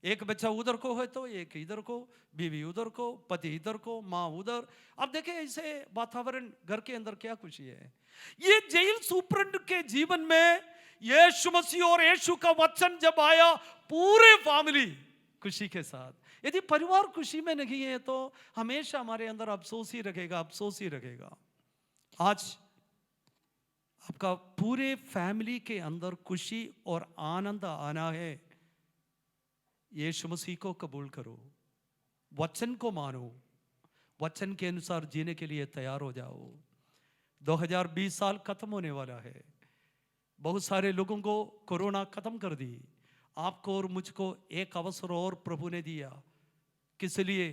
एक बच्चा उधर को है तो एक इधर को, बीवी उधर को, पति इधर को, माँ उधर। अब देखें ऐसे वातावरण, घर के अंदर क्या खुशी है? ये जेल सुपरिटेंडेंट के जीवन में यीशु मसीह और यीशु का वचन जब आया, पूरे फैमिली खुशी के साथ। यदि परिवार खुशी में नहीं है तो हमेशा हमारे अंदर अफसोस ही रखेगा, अफसोस ही रखेगा। आज आपका पूरे फैमिली के अंदर खुशी और आनंद आना है, यीशु मसीह को कबूल करो, वचन को मानो, वचन के अनुसार जीने के लिए तैयार हो जाओ। 2020 साल खत्म होने वाला है। बहुत सारे लोगों को कोरोना खत्म कर दी, आपको और मुझको एक अवसर और प्रभु ने दिया। किस लिए?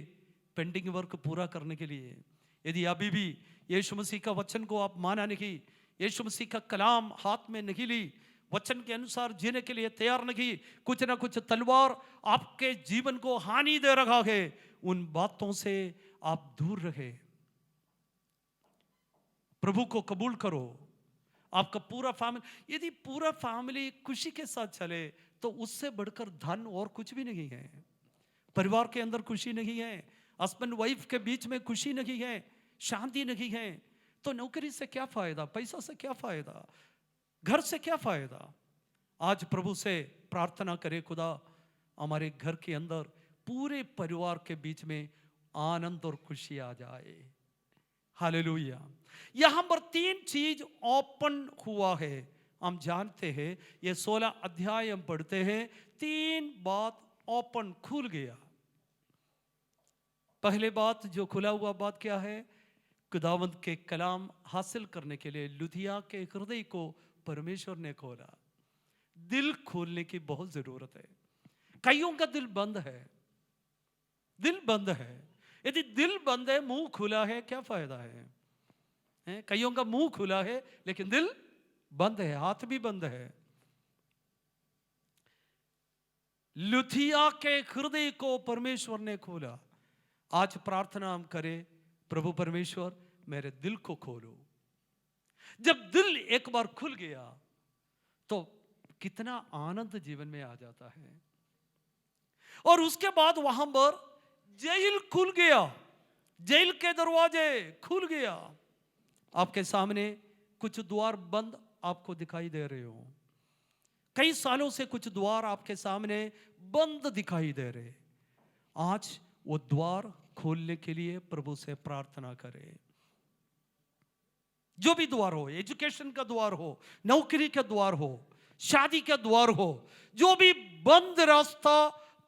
पेंडिंग वर्क पूरा करने के लिए। यदि अभी भी यीशु मसीह का वचन को आप माना नहीं, यीशु मसीह का कलाम हाथ में नहीं ली, वचन के अनुसार जीने के लिए तैयार नहीं, कुछ ना कुछ तलवार आपके जीवन को हानि दे रहा है, उन बातों से आप दूर रहे। प्रभु को कबूल करो। आपका पूरा फैमिली, यदि पूरा फैमिली खुशी के साथ चले तो उससे बढ़कर धन और कुछ भी नहीं है। परिवार के अंदर खुशी नहीं है, हस्बैंड वाइफ के बीच में खुशी नहीं है, शांति नहीं है, तो नौकरी से क्या फायदा, पैसा से क्या फायदा, घर से क्या फायदा? आज प्रभु से प्रार्थना करें, खुदा हमारे घर के अंदर पूरे परिवार के बीच में आनंद और खुशी आ जाए। हालेलुया। यहां पर 3 चीज ओपन हुआ है। हम जानते हैं, ये 16 अध्याय हम पढ़ते हैं, 3 बात ओपन, खुल गया। पहले बात जो खुला हुआ बात क्या है? खुदावंद के कलाम हासिल करने के लिए लुदिया के हृदय को परमेश्वर ने खोला। दिल खोलने की बहुत जरूरत है। कईयों का दिल बंद है, दिल बंद है। यदि दिल बंद है, मुंह खुला है, क्या फायदा है? कईयों का मुंह खुला है लेकिन दिल बंद है, हाथ भी बंद है। लुथिया के हृदय को परमेश्वर ने खोला। आज प्रार्थना हम करें, प्रभु परमेश्वर मेरे दिल को खोलो। जब दिल एक बार खुल गया तो कितना आनंद जीवन में आ जाता है। और उसके बाद वहां पर जेल खुल गया, जेल के दरवाजे खुल गया। आपके सामने कुछ द्वार बंद आपको दिखाई दे रहे हो, कई सालों से कुछ द्वार आपके सामने बंद दिखाई दे रहे। आज वो द्वार खोलने के लिए प्रभु से प्रार्थना करें। जो भी द्वार हो, एजुकेशन का द्वार हो, नौकरी का द्वार हो, शादी का द्वार हो, जो भी बंद रास्ता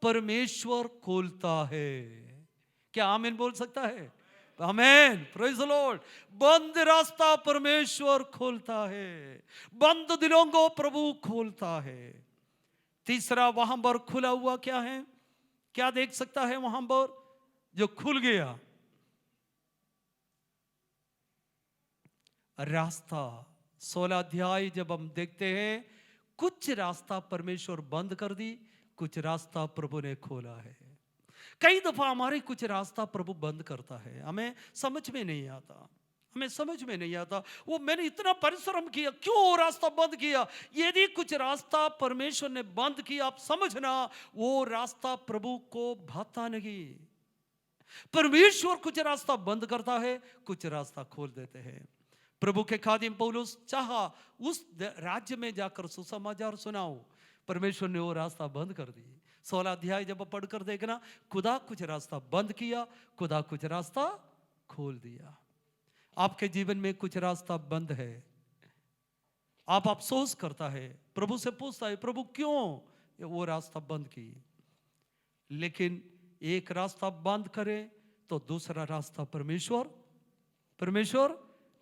परमेश्वर खोलता है। क्या आमीन बोल सकता है? आमीन, प्रेज द लॉर्ड। बंद रास्ता परमेश्वर खोलता है, बंद दिलों को प्रभु खोलता है। तीसरा, वहां पर खुला हुआ क्या है? क्या देख सकता है वहां पर जो खुल गया? रास्ता 16 अध्याय जब हम देखते हैं, कुछ रास्ता परमेश्वर बंद कर दी, कुछ रास्ता प्रभु ने खोला है। कई दफा हमारे कुछ रास्ता प्रभु बंद करता है, हमें समझ में नहीं आता, हमें समझ में नहीं आता वो मैंने इतना परिश्रम किया, क्यों वो रास्ता बंद किया। यदि कुछ रास्ता परमेश्वर ने बंद किया, आप समझना वो रास्ता प्रभु को भाता नहीं। परमेश्वर कुछ रास्ता बंद करता है, कुछ रास्ता खोल देते हैं। प्रभु के खादिम पौलुस चाहा उस राज्य में जाकर सुसमाचार सुनाओ, परमेश्वर ने वो रास्ता बंद कर दी। 16 अध्याय जब पढ़कर देखना, खुदा कुछ रास्ता बंद किया, खुदा कुछ रास्ता खोल दिया। आपके जीवन में कुछ रास्ता बंद है, आप अफसोस करता है, प्रभु से पूछता है प्रभु क्यों वो रास्ता बंद की। लेकिन एक रास्ता बंद करे तो दूसरा रास्ता परमेश्वर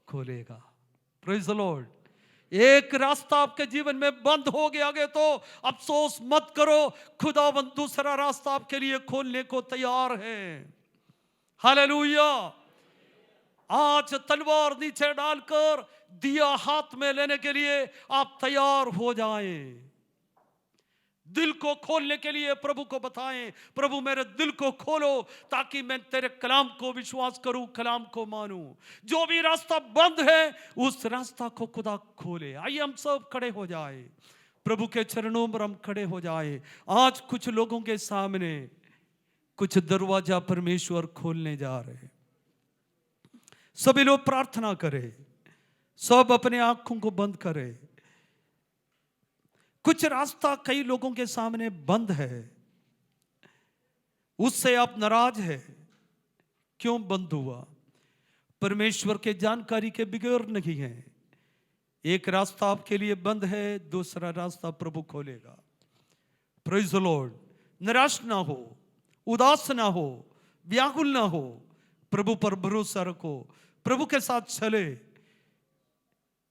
खोलेगा। Praise the Lord. एक रास्ता आपके जीवन में बंद हो गया तो अफसोस मत करो, खुदावंद दूसरा रास्ता आपके लिए खोलने को तैयार है। हालेलुया। आज तलवार नीचे डालकर दिया हाथ में लेने के लिए आप तैयार हो जाएं। दिल को खोलने के लिए प्रभु को बताएं, प्रभु मेरे दिल को खोलो ताकि मैं तेरे कलाम को विश्वास करूं, कलाम को मानूं। जो भी रास्ता बंद है उस रास्ता को खुदा खोले। आइए हम सब खड़े हो जाए, प्रभु के चरणों पर हम खड़े हो जाए। आज कुछ लोगों के सामने कुछ दरवाजा परमेश्वर खोलने जा रहे हैं। सभी लोग प्रार्थना करें, सब अपने आंखों को बंद करें। कुछ रास्ता कई लोगों के सामने बंद है, उससे आप नाराज है। क्यों बंद हुआ? परमेश्वर के जानकारी के बगैर नहीं है। एक रास्ता आपके लिए बंद है, दूसरा रास्ता प्रभु खोलेगा। Praise the Lord. निराश ना हो, उदास ना हो, व्याकुल ना हो, प्रभु पर भरोसा रखो, प्रभु के साथ चले।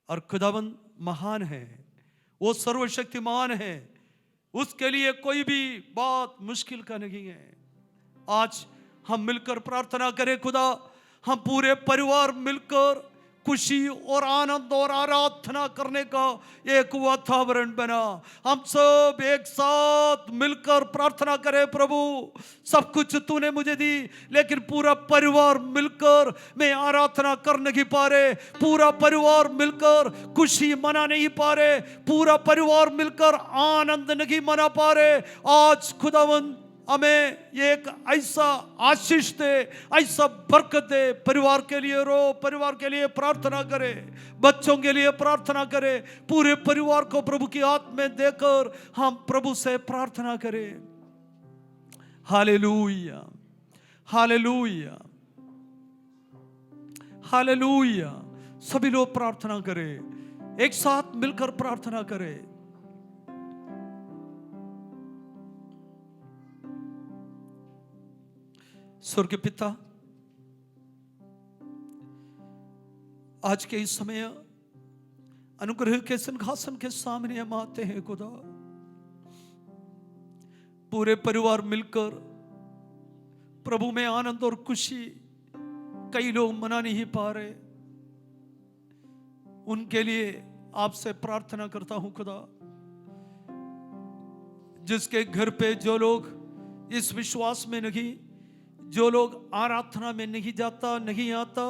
और खुदावंद महान है, वो सर्वशक्तिमान है, उसके लिए कोई भी बात मुश्किल का नहीं है। आज हम मिलकर प्रार्थना करें, खुदा हम पूरे परिवार मिलकर खुशी और आनंद और आराधना करने का एक वातावरण बना। हम सब एक साथ मिलकर प्रार्थना करें, प्रभु सब कुछ तूने मुझे दी, लेकिन पूरा परिवार मिलकर मैं आराधना कर नहीं पा रहे, पूरा परिवार मिलकर खुशी मना नहीं पा रहे, पूरा परिवार मिलकर आनंद नहीं मना पा रहे। आज खुदावंद हमें ये एक ऐसा आशीष दे, ऐसा बरकत दे। परिवार के लिए रो, परिवार के लिए प्रार्थना करे, बच्चों के लिए प्रार्थना करे, पूरे परिवार को प्रभु की हाथ में देकर हम प्रभु से प्रार्थना करें। Hallelujah, hallelujah, hallelujah. सभी लोग प्रार्थना करें, एक साथ मिलकर प्रार्थना करें। स्वर्गीय पिता, आज के इस समय अनुग्रह के सिंहासन के सामने हम आते हैं खुदा। पूरे परिवार मिलकर प्रभु में आनंद और खुशी कई लोग मना नहीं पा रहे, उनके लिए आपसे प्रार्थना करता हूं खुदा। जिसके घर पे जो लोग इस विश्वास में नहीं, जो लोग आराधना में नहीं जाता, नहीं आता,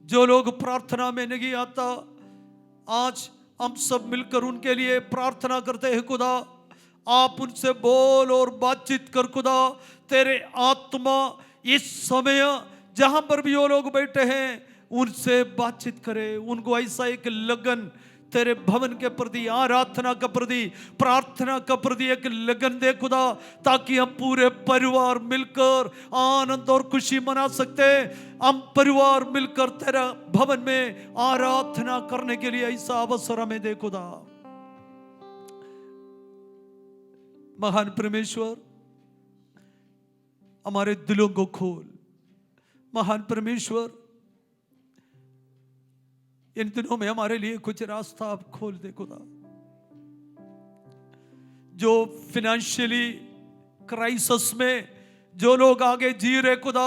जो लोग प्रार्थना में नहीं आता, आज हम सब मिलकर उनके लिए प्रार्थना करते हैं खुदा। आप उनसे बोल और बातचीत कर खुदा। तेरे आत्मा इस समय जहां पर भी वो लोग बैठे हैं उनसे बातचीत करे, उनको ऐसा एक लगन तेरे भवन के प्रति, आराधना का प्रति, प्रार्थना का प्रति एक लगन दे खुदा, ताकि हम पूरे परिवार मिलकर आनंद और खुशी मना सकते। हम परिवार मिलकर तेरा भवन में आराधना करने के लिए ऐसा अवसर हमें दे खुदा। महान परमेश्वर, हमारे दिलों को खोल। महान परमेश्वर, इन दिनों में हमारे लिए कुछ रास्ता आप खोल दे खुदा। जो फाइनेंशियली क्राइसिस में जो लोग आगे जी रहे खुदा,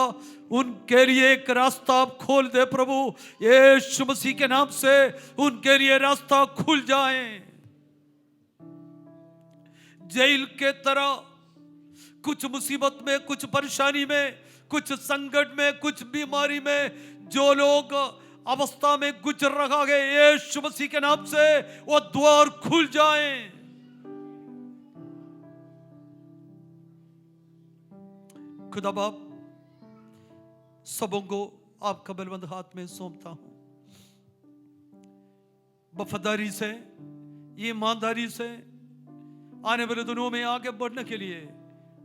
उनके लिए एक रास्ता आप खोल दे प्रभु, यीशु मसीह के नाम से उनके लिए रास्ता खुल जाए। जेल के तरह कुछ मुसीबत में, कुछ परेशानी में, कुछ संकट में, कुछ बीमारी में जो लोग अवस्था में गुजर रहा है, यीशु मसीह के नाम से वो द्वार खुल जाएं। खुदा बाप, सबों को आपका बलवंत हाथ में सौंपता हूं। वफादारी से, ईमानदारी से आने वाले दिनों में आगे बढ़ने के लिए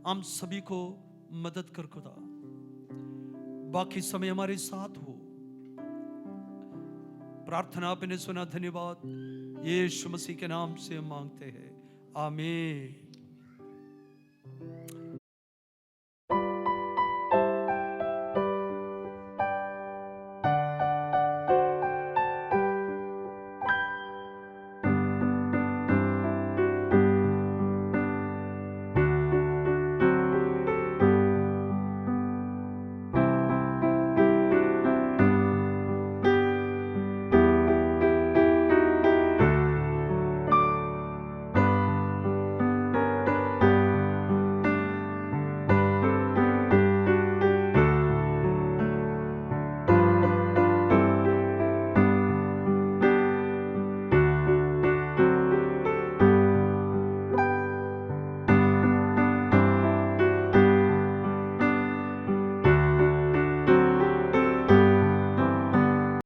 हम सभी को मदद कर खुदा। बाकी समय हमारे साथ हो। प्रार्थना आपने सुना, धन्यवाद। यीशु मसीह के नाम से मांगते हैं, आमीन।